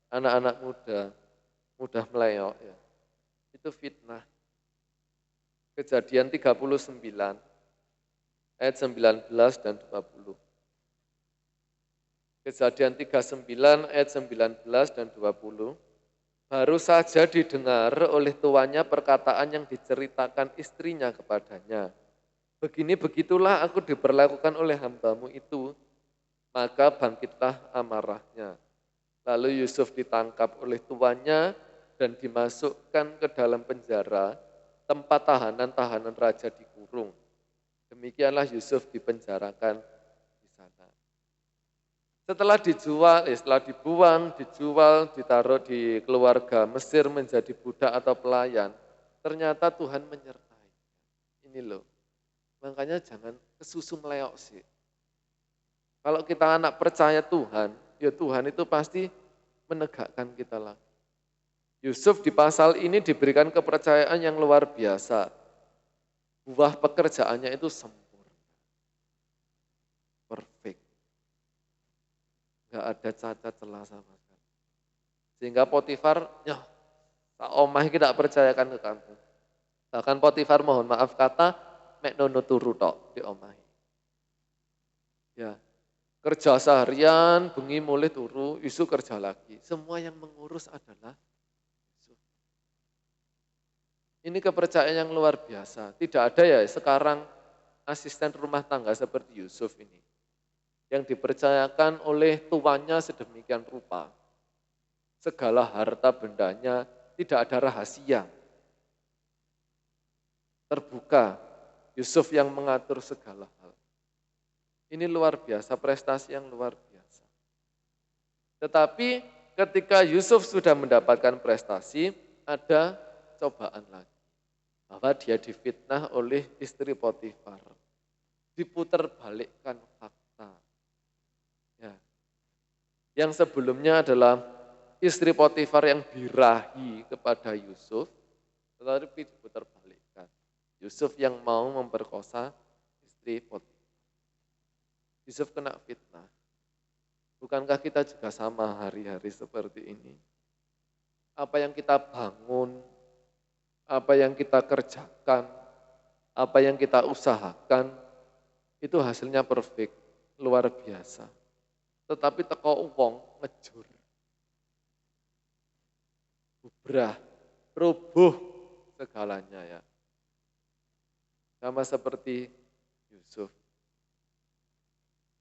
anak-anak mudah meleok ya, itu fitnah. Kejadian 39 ayat 19 dan 20. Kejadian 39 ayat 19 dan 20. Baru saja didengar oleh tuannya perkataan yang diceritakan istrinya kepadanya. Begini-begitulah aku diperlakukan oleh hambamu itu. Maka bangkitlah amarahnya. Lalu Yusuf ditangkap oleh tuannya dan dimasukkan ke dalam penjara, tempat tahanan-tahanan raja dikurung. Demikianlah Yusuf dipenjarakan di sana. Setelah dibuang, dijual, ditaruh di keluarga Mesir menjadi budak atau pelayan, ternyata Tuhan menyertai. Ini loh, makanya jangan kesusu meleok sih. Kalau kita anak percaya Tuhan, ya Tuhan itu pasti menegakkan kita lagi. Yusuf di pasal ini diberikan kepercayaan yang luar biasa. Buah pekerjaannya itu sempurna. Perfect. Enggak ada cacat celah sama sekali. Sehingga Potifar, ya, tak omah kita percayakan ke kamu. Bahkan Potifar mohon maaf kata, mek nono turu tok di omahi. Ya, kerja seharian, bengi mulai turu, isu kerja lagi. Semua yang mengurus adalah Yusuf. Ini kepercayaan yang luar biasa. Tidak ada ya sekarang asisten rumah tangga seperti Yusuf ini. Yang dipercayakan oleh tuannya sedemikian rupa. Segala harta bendanya tidak ada rahasia. Terbuka, Yusuf yang mengatur segala hal. Ini luar biasa, prestasi yang luar biasa. Tetapi ketika Yusuf sudah mendapatkan prestasi, ada cobaan lagi. Bahwa dia difitnah oleh istri Potifar. Diputar balikkan fakta. Ya. Yang sebelumnya adalah istri Potifar yang birahi kepada Yusuf, tetapi diputar balikkan. Yusuf yang mau memperkosa istri Potifar. Yusuf kena fitnah. Bukankah kita juga sama hari-hari seperti ini? Apa yang kita bangun, apa yang kita kerjakan, apa yang kita usahakan, itu hasilnya perfect, luar biasa. Tetapi teko wong ngejur. Bubrah, rubuh segalanya ya. Sama seperti Yusuf.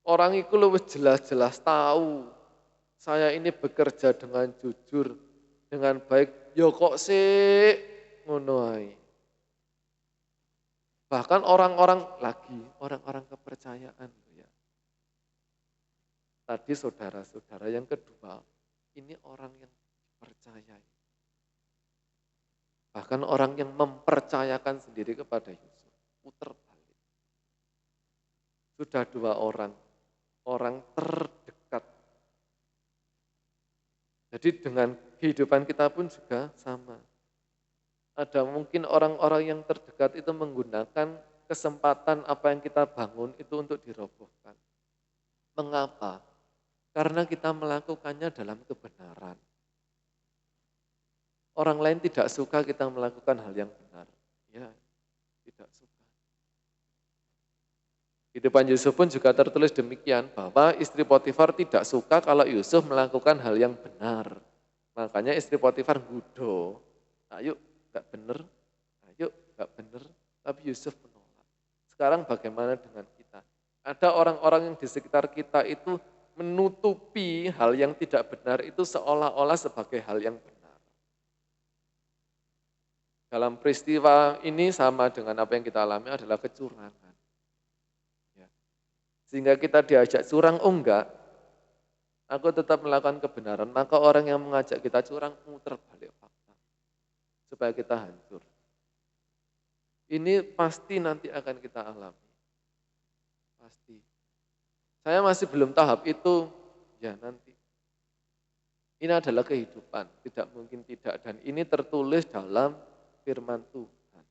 Orang itu lebih jelas-jelas tahu saya ini bekerja dengan jujur, dengan baik. Ya kok sih ngono ae. Bahkan orang-orang kepercayaan ya. Tadi saudara-saudara yang kedua, ini orang yang dipercayai. Bahkan orang yang mempercayakan sendiri kepada Yusuf, putar balik. Sudah dua orang terdekat. Jadi dengan kehidupan kita pun juga sama. Ada mungkin orang-orang yang terdekat itu menggunakan kesempatan apa yang kita bangun itu untuk dirobohkan. Mengapa? Karena kita melakukannya dalam kebenaran. Orang lain tidak suka kita melakukan hal yang benar. Ya, tidak suka. Kehidupan Yusuf pun juga tertulis demikian, bahwa istri Potifar tidak suka kalau Yusuf melakukan hal yang benar. Makanya istri Potifar gudo, ayo gak bener, ayo gak bener, tapi Yusuf menolak. Sekarang bagaimana dengan kita? Ada orang-orang yang di sekitar kita itu menutupi hal yang tidak benar itu seolah-olah sebagai hal yang benar. Dalam peristiwa ini sama dengan apa yang kita alami adalah kecurangan. Ya. Sehingga kita diajak curang, oh enggak, aku tetap melakukan kebenaran, maka orang yang mengajak kita curang muter balik fakta. Supaya kita hancur. Ini pasti nanti akan kita alami. Pasti. Saya masih belum tahap itu, ya nanti. Ini adalah kehidupan, tidak mungkin tidak. Dan ini tertulis dalam firman Tuhan.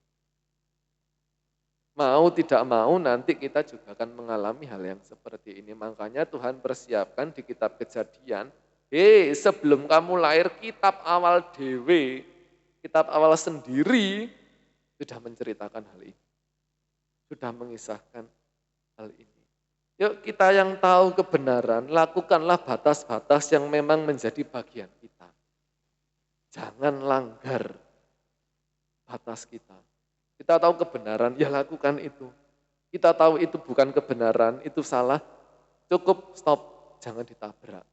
Mau tidak mau nanti kita juga akan mengalami hal yang seperti ini. Makanya Tuhan persiapkan di kitab Kejadian, sebelum kamu lahir kitab awal dewe, kitab awal sendiri sudah menceritakan hal ini. Sudah mengisahkan hal ini. Yuk kita yang tahu kebenaran, lakukanlah batas-batas yang memang menjadi bagian kita. Jangan langgar batas kita. Kita tahu kebenaran, ya lakukan itu. Kita tahu itu bukan kebenaran, itu salah, cukup stop, jangan ditabrak.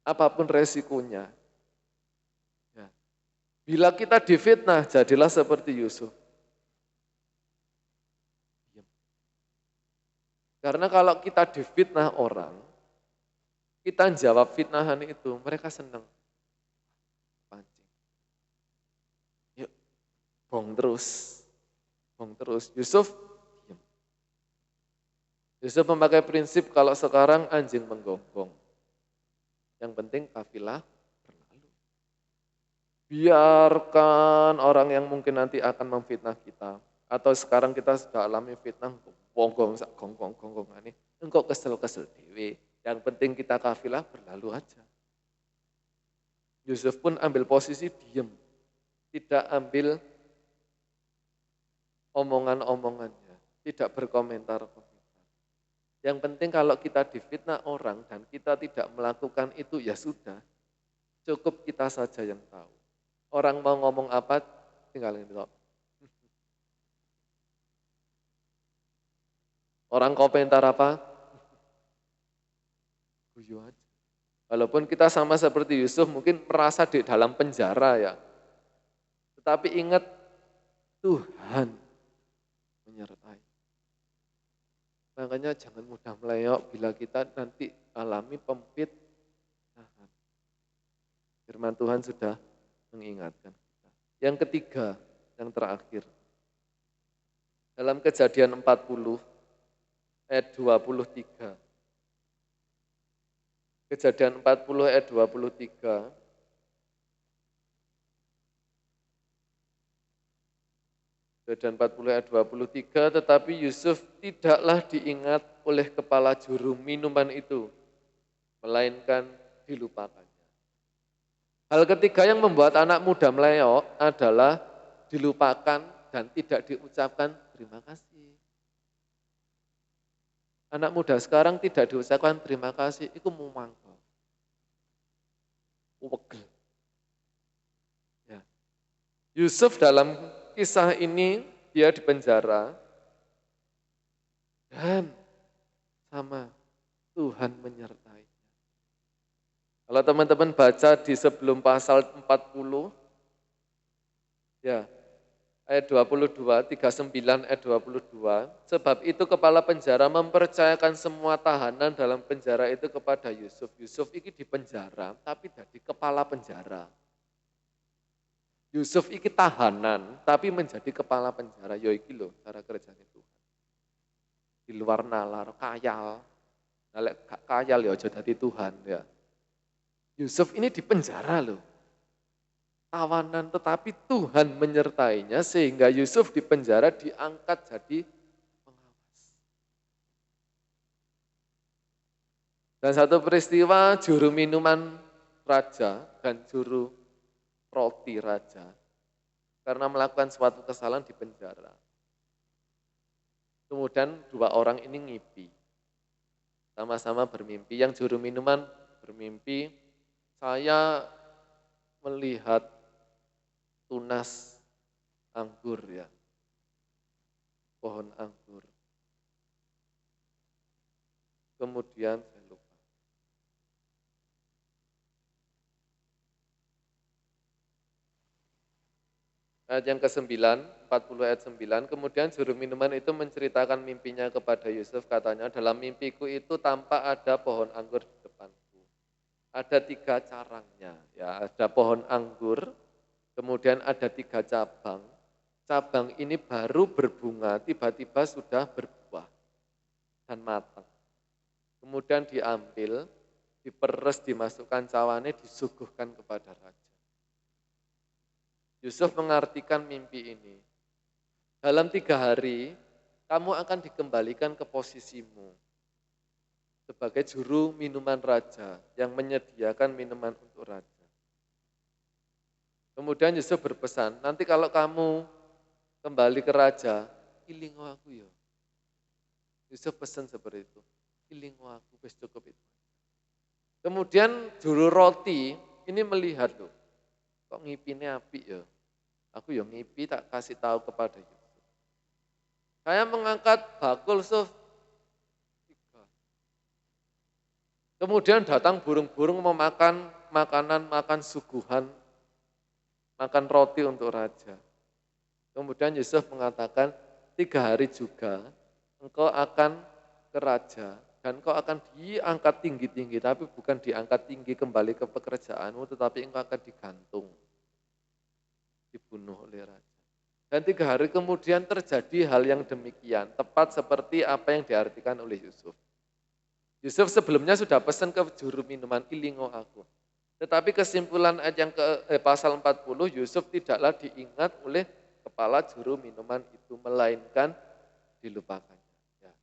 Apapun resikonya. Ya. Bila kita difitnah, jadilah seperti Yusuf. Karena kalau kita difitnah orang, kita jawab fitnahan itu, mereka senang. Pancing. Yuk, bong terus. Yusuf, diam. Yusuf memakai prinsip kalau sekarang anjing menggonggong. Yang penting kafilah berlalu. Biarkan orang yang mungkin nanti akan memfitnah kita. Atau sekarang kita sudah alami fitnah, gonggong, ini. Engkau kesel-kesel dewe. Yang penting kita kafilah berlalu aja. Yusuf pun ambil posisi diam. Tidak ambil omongan-omongannya. Tidak berkomentar. Yang penting kalau kita difitnah orang dan kita tidak melakukan itu, ya sudah. Cukup kita saja yang tahu. Orang mau ngomong apa, tinggalin itu. Orang komentar apa? Guyu aja. Walaupun kita sama seperti Yusuf mungkin merasa di dalam penjara ya. Tetapi ingat Tuhan menyertai. Makanya jangan mudah meleok bila kita nanti alami pemfitnahan. Firman Tuhan sudah mengingatkan kita. Yang ketiga, yang terakhir. Dalam Kejadian 40 ayat 23. Kejadian 40 ayat 23. Kejadian 40 ayat 23, tetapi Yusuf tidaklah diingat oleh kepala juru minuman itu, melainkan dilupakannya. Hal ketiga yang membuat anak muda meleok adalah dilupakan dan tidak diucapkan terima kasih. Anak muda sekarang tidak diucapkan terima kasih, itu mau mangkel. Wegel. Ya. Yusuf dalam kisah ini, dia di penjara, dan sama Tuhan menyertai. Kalau teman-teman baca di sebelum pasal 40, ya, ayat 22, 39 ayat 22, sebab itu kepala penjara mempercayakan semua tahanan dalam penjara itu kepada Yusuf. Yusuf ini di penjara, tapi jadi kepala penjara. Yusuf ini tahanan, tapi menjadi kepala penjara. Ya iki lho, cara kerjanya Tuhan. Di luar nalar, kayal. Nalek kayal ya aja dadi Tuhan ya. Yusuf ini di penjara loh. tawanan, tetapi Tuhan menyertainya sehingga Yusuf di penjara diangkat jadi pengawas. Dan satu peristiwa juru minuman raja dan juru roti raja karena melakukan suatu kesalahan di penjara. Kemudian dua orang ini ngipi, sama-sama bermimpi. Yang juru minuman bermimpi, saya melihat tunas anggur ya, pohon anggur. Kemudian saya lupa. Ayat yang ke-9, 40 ayat 9, kemudian juru minuman itu menceritakan mimpinya kepada Yusuf, katanya, dalam mimpiku itu tampak ada pohon anggur di depanku. Ada 3 carangnya, ya, ada pohon anggur, kemudian ada 3 cabang. Cabang ini baru berbunga, tiba-tiba sudah berbuah dan matang. Kemudian diambil, diperes, dimasukkan cawane, disuguhkan kepada raja. Yusuf mengartikan mimpi ini. Dalam 3 hari, kamu akan dikembalikan ke posisimu sebagai juru minuman raja yang menyediakan minuman untuk raja. Kemudian Yusuf berpesan, nanti kalau kamu kembali ke raja, ilingo aku ya. Yusuf pesan seperti itu, ilingo aku, wis cukup itu. Kemudian juru roti ini melihat loh, kok ngipine apik ya. Aku yang ngipi tak kasih tahu kepada Yusuf. Saya mengangkat bakul Yusuf. Kemudian datang burung-burung memakan makanan, makan suguhan, makan roti untuk raja. Kemudian Yusuf mengatakan, 3 hari juga engkau akan ke raja dan engkau akan diangkat tinggi-tinggi, tapi bukan diangkat tinggi kembali ke pekerjaanmu, tetapi engkau akan digantung. Dibunuh oleh raja. Dan 3 hari kemudian terjadi hal yang demikian, tepat seperti apa yang diartikan oleh Yusuf. Yusuf sebelumnya sudah pesan ke juru minuman, ilingo aku. Tetapi kesimpulan ayat yang pasal 40, Yusuf tidaklah diingat oleh kepala juru minuman itu, melainkan dilupakannya. Ya.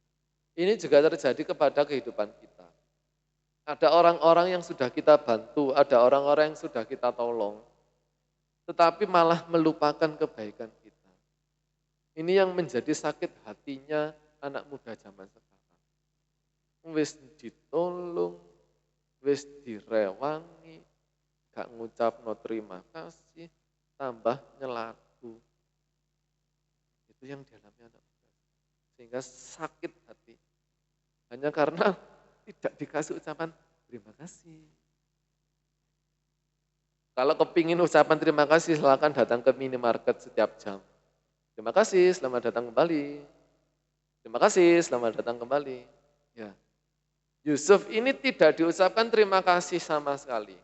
Ini juga terjadi kepada kehidupan kita. Ada orang-orang yang sudah kita bantu, ada orang-orang yang sudah kita tolong, tetapi malah melupakan kebaikan kita. Ini yang menjadi sakit hatinya anak muda zaman sekarang. Wis ditolong, wis direwangi, gak ngucap no terima kasih, tambah nyelaku. Itu yang dialami anak muda. Sehingga sakit hati. Hanya karena tidak dikasih ucapan terima kasih. Kalau kepingin ucapan terima kasih, silakan datang ke minimarket setiap jam. Terima kasih, selamat datang kembali. Terima kasih, selamat datang kembali. Ya. Yusuf ini tidak diucapkan terima kasih sama sekali.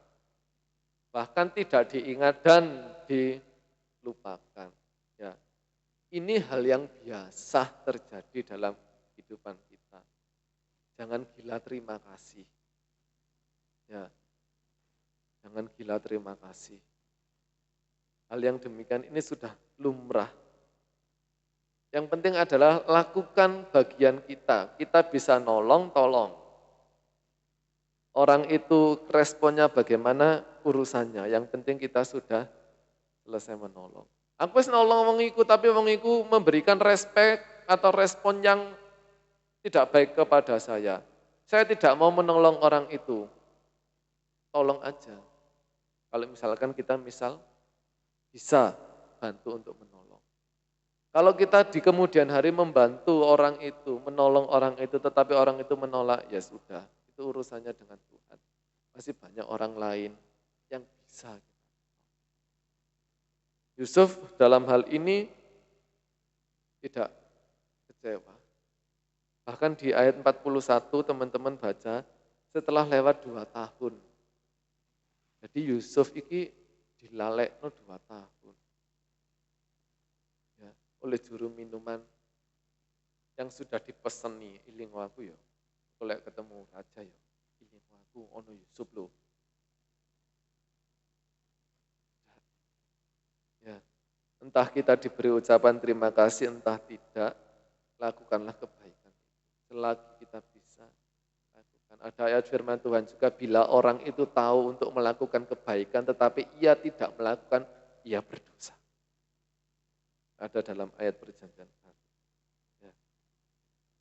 Bahkan tidak diingat dan dilupakan. Ya. Ini hal yang biasa terjadi dalam kehidupan kita. Jangan gila terima kasih. Ya. Jangan gila terima kasih. Hal yang demikian ini sudah lumrah. Yang penting adalah lakukan bagian kita. Kita bisa nolong, tolong. Orang itu responnya bagaimana urusannya. Yang penting kita sudah selesai menolong. Aku nolong wong iku, tapi wong iku memberikan respek atau respon yang tidak baik kepada saya. Saya tidak mau menolong orang itu. Tolong aja. Kalau misalkan kita bisa bantu untuk menolong. Kalau kita di kemudian hari membantu orang itu, menolong orang itu, tetapi orang itu menolak, ya sudah, itu urusannya dengan Tuhan. Masih banyak orang lain yang bisa. Yusuf dalam hal ini tidak kecewa. Bahkan di ayat 41 teman-teman baca, setelah lewat 2 tahun. Jadi Yusuf ini dilalekno 2 tahun. Ya, oleh juru minuman yang sudah dipeseni, ilingo aku ya. Kalau ketemu raja ya, ilingo aku ono Yusuf loh. Entah kita diberi ucapan terima kasih, entah tidak, lakukanlah kebaikan. Selagi kita bisa lakukan. Ada ayat firman Tuhan juga, bila orang itu tahu untuk melakukan kebaikan, tetapi ia tidak melakukan, ia berdosa. Ada dalam ayat perjanjian baru. Ya.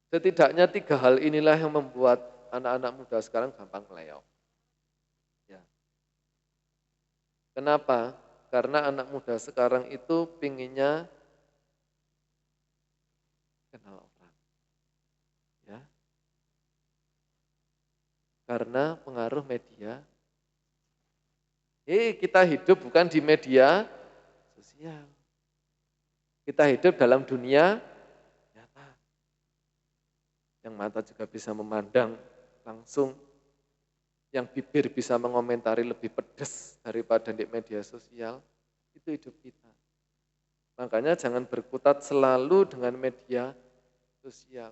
Setidaknya 3 hal inilah yang membuat anak-anak muda sekarang gampang melewat. Ya. Kenapa? Karena anak muda sekarang itu pinginnya kenal orang. Ya. Karena pengaruh media. Kita hidup bukan di media sosial. Kita hidup dalam dunia nyata. Yang mata juga bisa memandang langsung. Yang bibir bisa mengomentari lebih pedas daripada di media sosial. Itu hidup kita. Makanya jangan berkutat selalu dengan media sosial.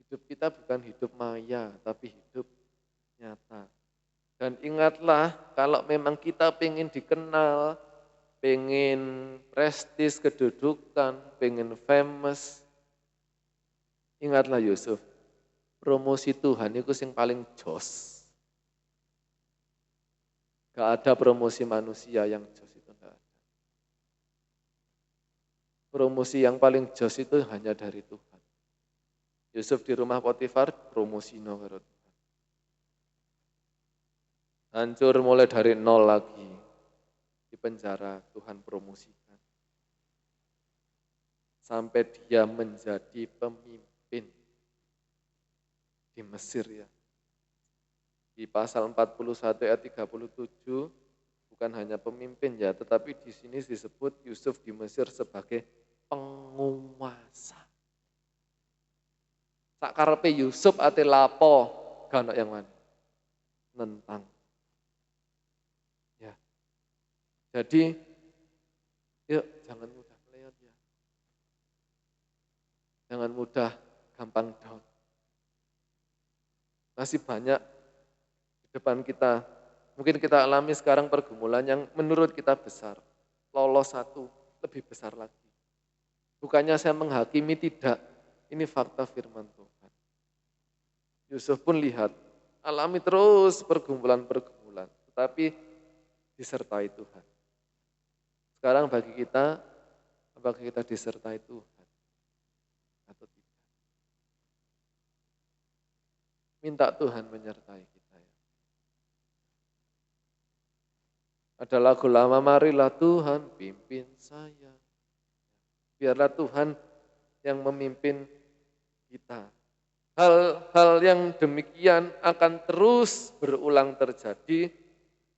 Hidup kita bukan hidup maya, tapi hidup nyata. Dan ingatlah, kalau memang kita pengen dikenal, pengen prestis kedudukan, pengen famous, ingatlah Yusuf, promosi Tuhan itu yang paling jos. Gak ada promosi manusia yang jos itu, enggak ada. Promosi yang paling jos itu hanya dari Tuhan. Yusuf di rumah Potifar, promosi karo Tuhan. Hancur mulai dari nol lagi. Di penjara Tuhan promosikan. Sampai dia menjadi pemimpin di Mesir ya. Di pasal 41 ayat 37 bukan hanya pemimpin ya, tetapi di sini disebut Yusuf di Mesir sebagai penguasa. Sakarepe Yusuf ate lapo, gak ono yang mana? Nentang. Ya. Jadi yuk jangan mudah melihat ya. Jangan mudah gampang down. Masih banyak di depan kita. Mungkin kita alami sekarang pergumulan yang menurut kita besar. Lolos satu, lebih besar lagi. Bukannya saya menghakimi, tidak. Ini fakta firman Tuhan. Yusuf pun lihat, alami terus pergumulan-pergumulan. Tetapi disertai Tuhan. Sekarang bagi kita, apakah kita disertai Tuhan? Atau tidak? Minta Tuhan menyertai kita. Ya. Ada lagu lama, marilah Tuhan pimpin saya. Biarlah Tuhan yang memimpin kita. Hal-hal yang demikian akan terus berulang terjadi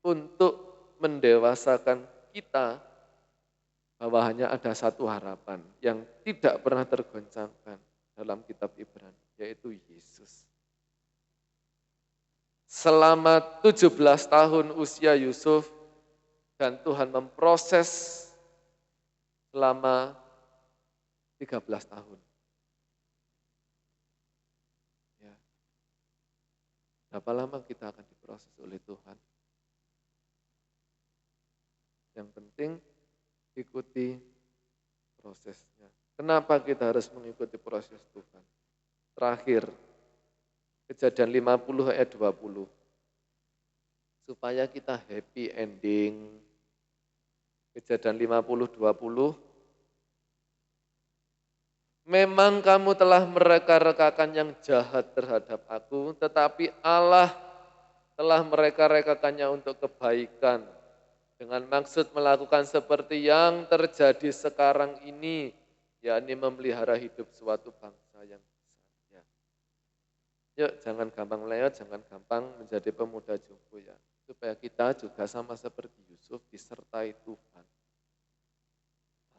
untuk mendewasakan kita, bahwa hanya ada satu harapan yang tidak pernah tergoncangkan dalam kitab Ibrani, yaitu Yesus. Selama 17 tahun usia Yusuf, dan Tuhan memproses selama 13 tahun. Ya. Berapa lama kita akan diproses oleh Tuhan? Yang penting ikuti prosesnya. Kenapa kita harus mengikuti proses Tuhan? Terakhir, Kejadian 50 ayat 20. Supaya kita happy ending. Kejadian 50, 20. Memang kamu telah mereka-rekakan yang jahat terhadap aku, tetapi Allah telah mereka-rekakannya untuk kebaikan. Dengan maksud melakukan seperti yang terjadi sekarang ini, yakni memelihara hidup suatu bangsa yang besar. Ya. Yuk jangan gampang lewat, jangan gampang menjadi pemuda jumbo ya. Supaya kita juga sama seperti Yusuf disertai Tuhan.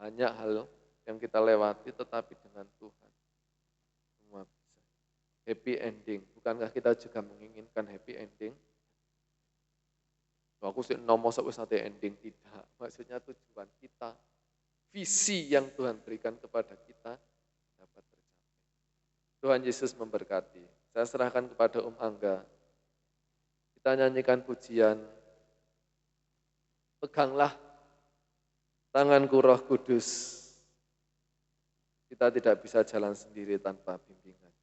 Banyak hal yang kita lewati tetapi dengan Tuhan. Semua bisa. Happy ending. Bukankah kita juga menginginkan happy ending? Aku sih nomor satu ending, tidak. Maksudnya tujuan kita, visi yang Tuhan berikan kepada kita dapat tercapai. Tuhan Yesus memberkati. Saya serahkan kepada Angga. Kita nyanyikan pujian. Peganglah tanganku Roh Kudus. Kita tidak bisa jalan sendiri tanpa bimbingannya.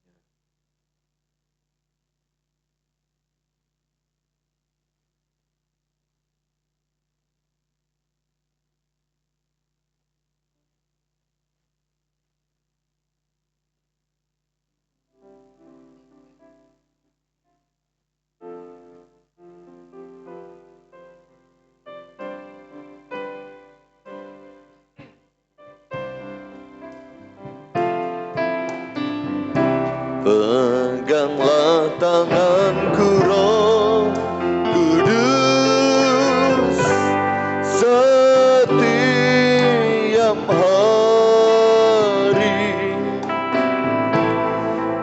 Peganglah tanganku Roh Kudus setiap hari.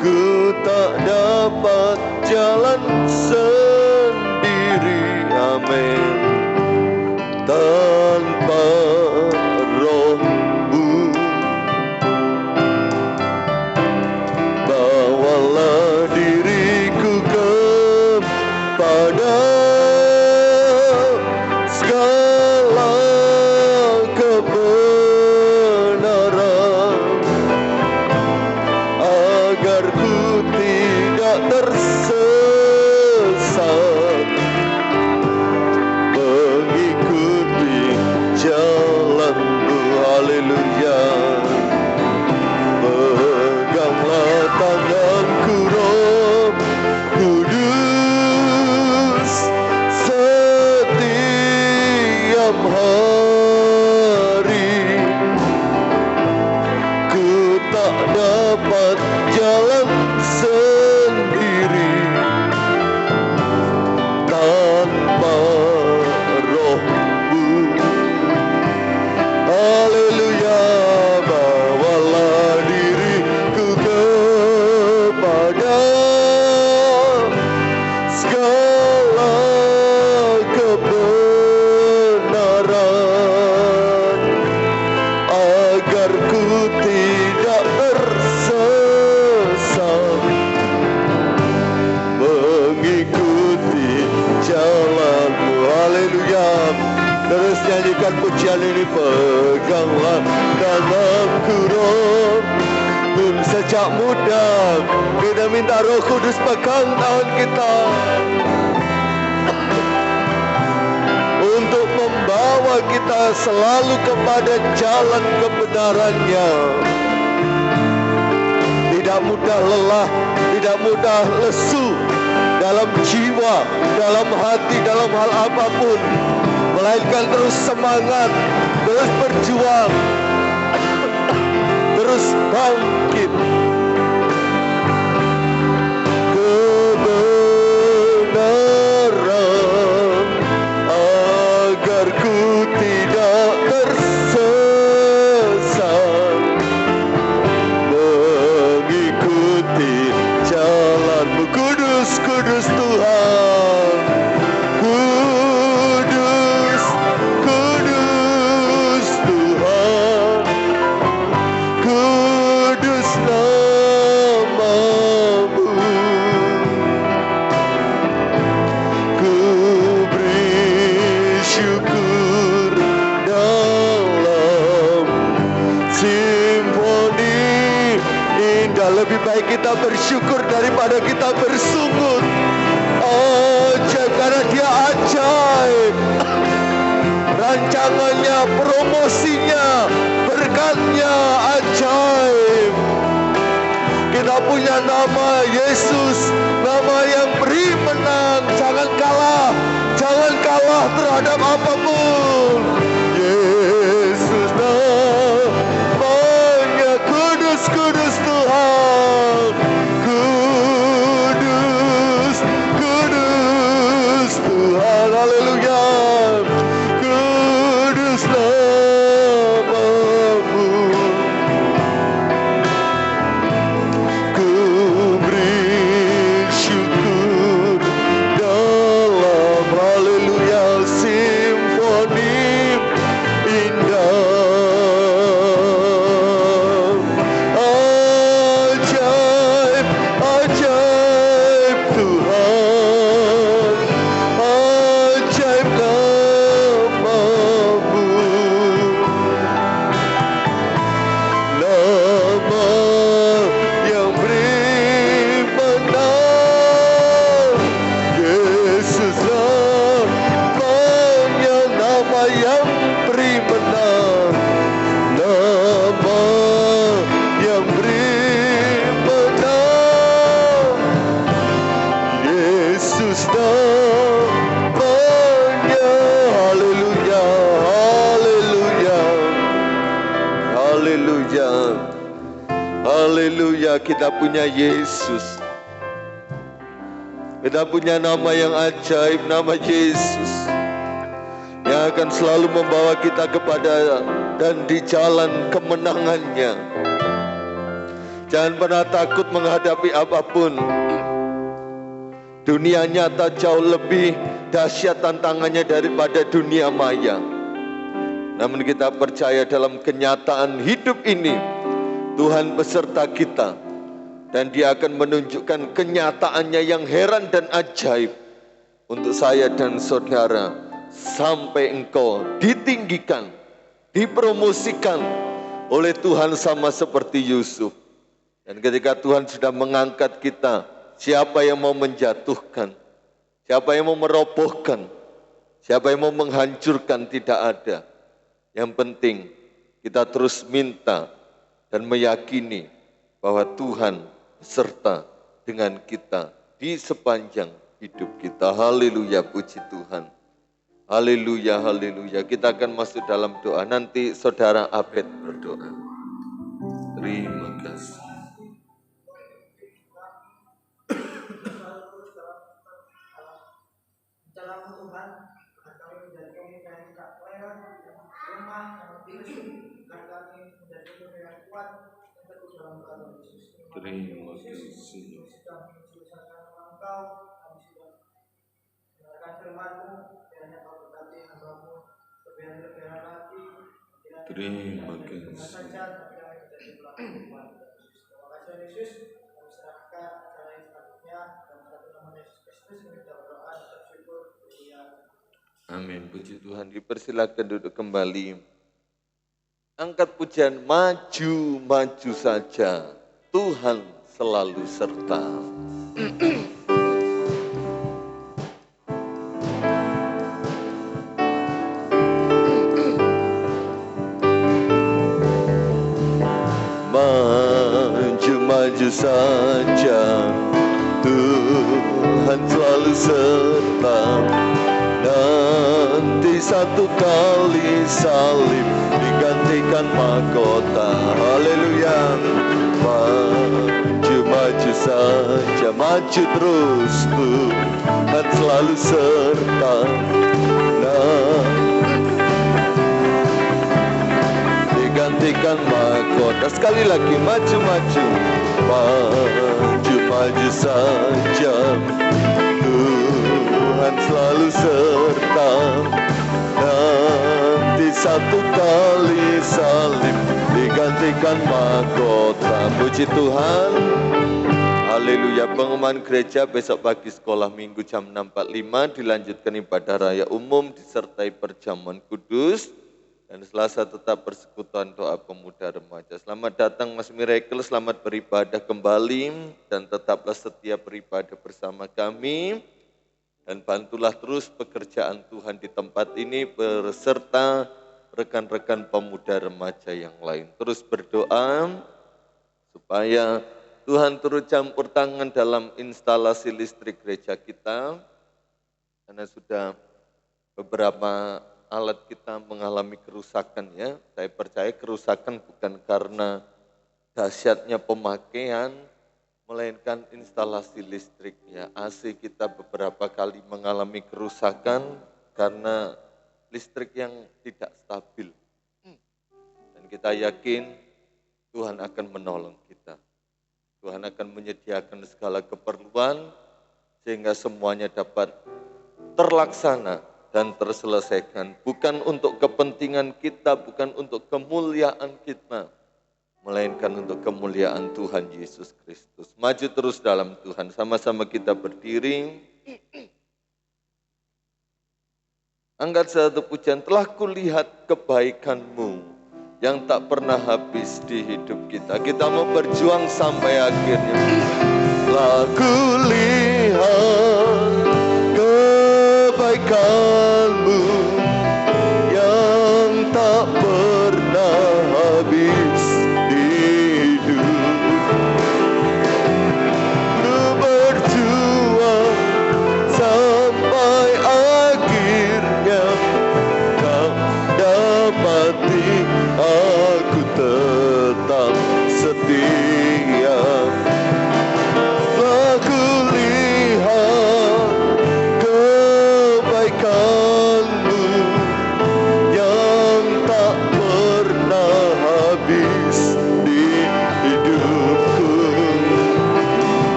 Ku tak dapat jalan sendiri, amin, tanpa Roh-Mu. Bawalah diriku kepada segala kebenaran, agar ku tidak tersesat mengikuti jalan-Mu. Haleluya. Peganglah tanganku Roh Kudus setiap hari. Ku tak dapat jalan sendiri tanpa Roh-Mu. Haleluya. Bawalah diriku kepada segala kebenaran, agar ku tidak tersesat mengikuti jalan-Mu. Haleluya. Terus nyanyikan pujian ini. Peganglah tanganku Roh. Sejak muda kita minta Roh Kudus pegang tangan kita untuk membawa kita selalu kepada jalan kebenarannya. Tidak mudah lelah, tidak mudah lesu dalam jiwa, dalam hati, dalam hal apapun, melainkan terus semangat, terus berjuang, terus bangkit. Kebenaran, agar ku tidak tersesat mengikuti jalan-Mu. Kudus, kudus Tuhan. Kudus, kudus Tuhan. Kudus nama-Mu. Ku beri syukur dalam simfoni indah. Lebih baik kita bersyukur daripada kita bersungut. Ajaib, karena Dia ajaib. Rancangannya, promosinya, berkatnya ajaib. Kita punya nama Yesus, nama yang beri menang. Jangan kalah, jangan kalah terhadap apapun. Yesus namanya kudus, kudus Tuhan. Kudus, kudus Tuhan. Haleluya. Kudus nama-Mu. Ku beri syukur dalam haleluya simfoni haleluya, kita punya Yesus. Kita punya nama yang ajaib, nama Yesus, yang akan selalu membawa kita kepada dan di jalan kemenangannya. Jangan pernah takut menghadapi apapun. Dunia nyata jauh lebih dahsyat tantangannya daripada dunia maya. Namun kita percaya dalam kenyataan hidup ini, Tuhan beserta kita. Dan Dia akan menunjukkan kenyataannya yang heran dan ajaib untuk saya dan saudara. Sampai engkau ditinggikan, dipromosikan oleh Tuhan sama seperti Yusuf. Dan ketika Tuhan sudah mengangkat kita, siapa yang mau menjatuhkan? Siapa yang mau merobohkan? Siapa yang mau menghancurkan? Tidak ada. Yang penting kita terus minta dan meyakini bahwa Tuhan serta dengan kita di sepanjang hidup kita. Haleluya, puji Tuhan. Haleluya, haleluya. Kita akan masuk dalam doa. Nanti saudara Abed berdoa. Terima kasih. Dalam Tuhan, kami menjadi pemuda yang tidak lewat, yang lemah, yang tinggi, dan kami menjadi pemuda yang kuat, yang teguh dalam Tuhan Yesus. Terima kasih. Kami sudah menjelaskan nama Engkau, kami sudah mendengarkan firman-Mu, kiranya Kau berkati hamba-Mu, kebenaran hati, Terima kasih. saja, tapi kami menjadi pelaku Tuhan Yesus. Terima kasih Yesus, kami serahkan acara yang selanjutnya, dalam satu nama Yesus Kristus, kami berdoa dan bersyukur. Amin, puji Tuhan. Dipersilakan duduk kembali. Angkat pujian, maju, maju saja. Tuhan selalu serta. Maju, maju saja. Tuhan selalu serta. Nanti satu kali salib digantikan mahkota. Haleluya. Maju, maju saja, maju terus, Tuhan selalu serta. Digantikan mahkota. Sekali lagi, maju, maju. Maju, maju saja, Tuhan selalu serta. Nanti satu kali salib digantikan mahkota. Puji Tuhan. Haleluya. Pengumuman gereja besok pagi sekolah minggu jam 6.45, dilanjutkan ibadah raya umum disertai perjamuan kudus. Dan Selasa tetap persekutuan doa pemuda remaja. Selamat datang Mas Miracle, selamat beribadah kembali. Dan tetaplah setia beribadah bersama kami. Dan bantulah terus pekerjaan Tuhan di tempat ini beserta rekan-rekan pemuda remaja yang lain. Terus berdoa supaya Tuhan turut campur tangan dalam instalasi listrik gereja kita. Karena sudah beberapa alat kita mengalami kerusakan ya. Saya percaya kerusakan bukan karena dahsyatnya pemakaian, melainkan instalasi listrik ya. AC kita beberapa kali mengalami kerusakan karena listrik yang tidak stabil. Dan kita yakin Tuhan akan menolong kita. Tuhan akan menyediakan segala keperluan sehingga semuanya dapat terlaksana dan terselesaikan. Bukan untuk kepentingan kita, bukan untuk kemuliaan kita, melainkan untuk kemuliaan Tuhan Yesus Kristus. Maju terus dalam Tuhan, sama-sama kita berdiri. Angkat satu pujian, telah kulihat kebaikan-Mu yang tak pernah habis di hidup kita. Kita mau berjuang sampai akhirnya. Telah kulihat kebaikan-Mu yang tak pernah habis di hidup. Ku berjuang sampai akhirnya, kau dapati aku tetap setia.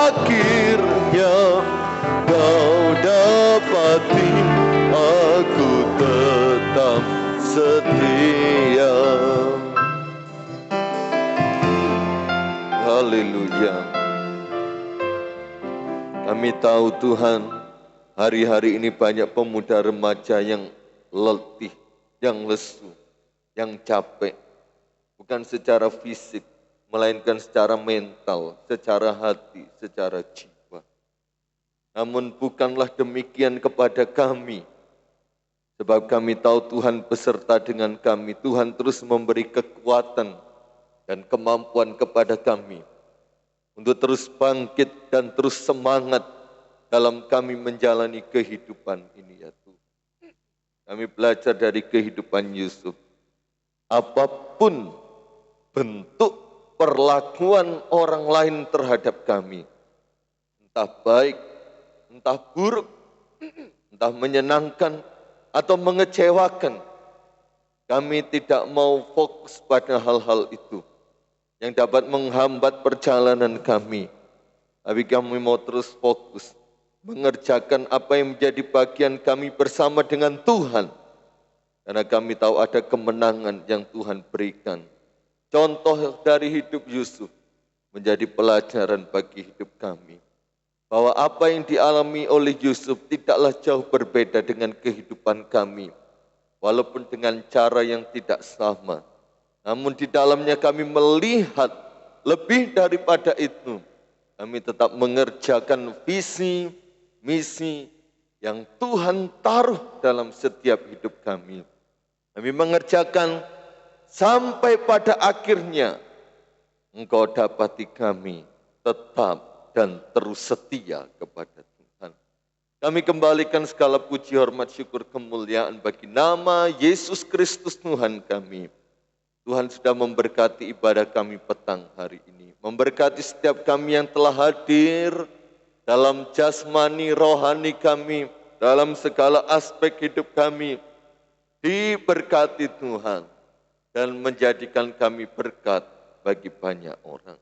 akhirnya kau dapati aku tetap setia. Haleluya. Kami tahu Tuhan, hari-hari ini banyak pemuda remaja yang letih, yang lesu, yang capek. Bukan secara fisik, melainkan secara mental, secara hati, secara jiwa. Namun bukanlah demikian kepada kami. Sebab kami tahu Tuhan beserta dengan kami. Tuhan terus memberi kekuatan dan kemampuan kepada kami untuk terus bangkit dan terus semangat dalam kami menjalani kehidupan ini ya Tuhan. Kami belajar dari kehidupan Yusuf. Apapun bentuk perlakuan orang lain terhadap kami, entah baik, entah buruk, entah menyenangkan atau mengecewakan, kami tidak mau fokus pada hal-hal itu yang dapat menghambat perjalanan kami. Tapi kami mau terus fokus mengerjakan apa yang menjadi bagian kami bersama dengan Tuhan. Karena kami tahu ada kemenangan yang Tuhan berikan. Contoh dari hidup Yusuf menjadi pelajaran bagi hidup kami. Bahwa apa yang dialami oleh Yusuf tidaklah jauh berbeda dengan kehidupan kami. Walaupun dengan cara yang tidak sama. Namun di dalamnya kami melihat lebih daripada itu. Kami tetap mengerjakan visi, misi yang Tuhan taruh dalam setiap hidup kami. Kami mengerjakan sampai pada akhirnya Engkau dapati kami tetap dan terus setia kepada Tuhan. Kami kembalikan segala puji, hormat, syukur, kemuliaan bagi nama Yesus Kristus Tuhan kami. Tuhan sudah memberkati ibadah kami petang hari ini. Memberkati setiap kami yang telah hadir dalam jasmani rohani kami, dalam segala aspek hidup kami. Diberkati Tuhan dan menjadikan kami berkat bagi banyak orang.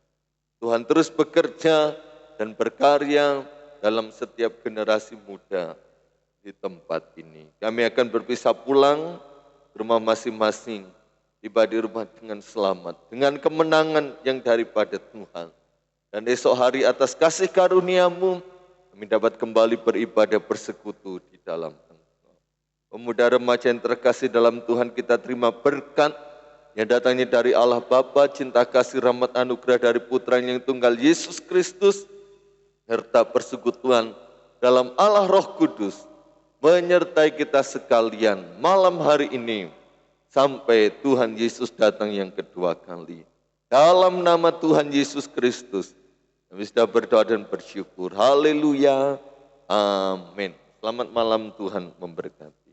Tuhan terus bekerja dan berkarya dalam setiap generasi muda di tempat ini. Kami akan berpisah pulang ke rumah masing-masing. Tiba di rumah dengan selamat, dengan kemenangan yang daripada Tuhan. Dan esok hari atas kasih karunia-Mu, kami dapat kembali beribadah bersekutu di dalam Engkau. Pemuda remaja yang terkasih dalam Tuhan, kita terima berkat yang datangnya dari Allah Bapa, cinta kasih rahmat anugerah dari Putra yang tunggal Yesus Kristus, serta persekutuan dalam Allah Roh Kudus, menyertai kita sekalian malam hari ini, sampai Tuhan Yesus datang yang kedua kali. Dalam nama Tuhan Yesus Kristus, kami sudah berdoa dan bersyukur. Haleluya. Amin. Selamat malam, Tuhan memberkati.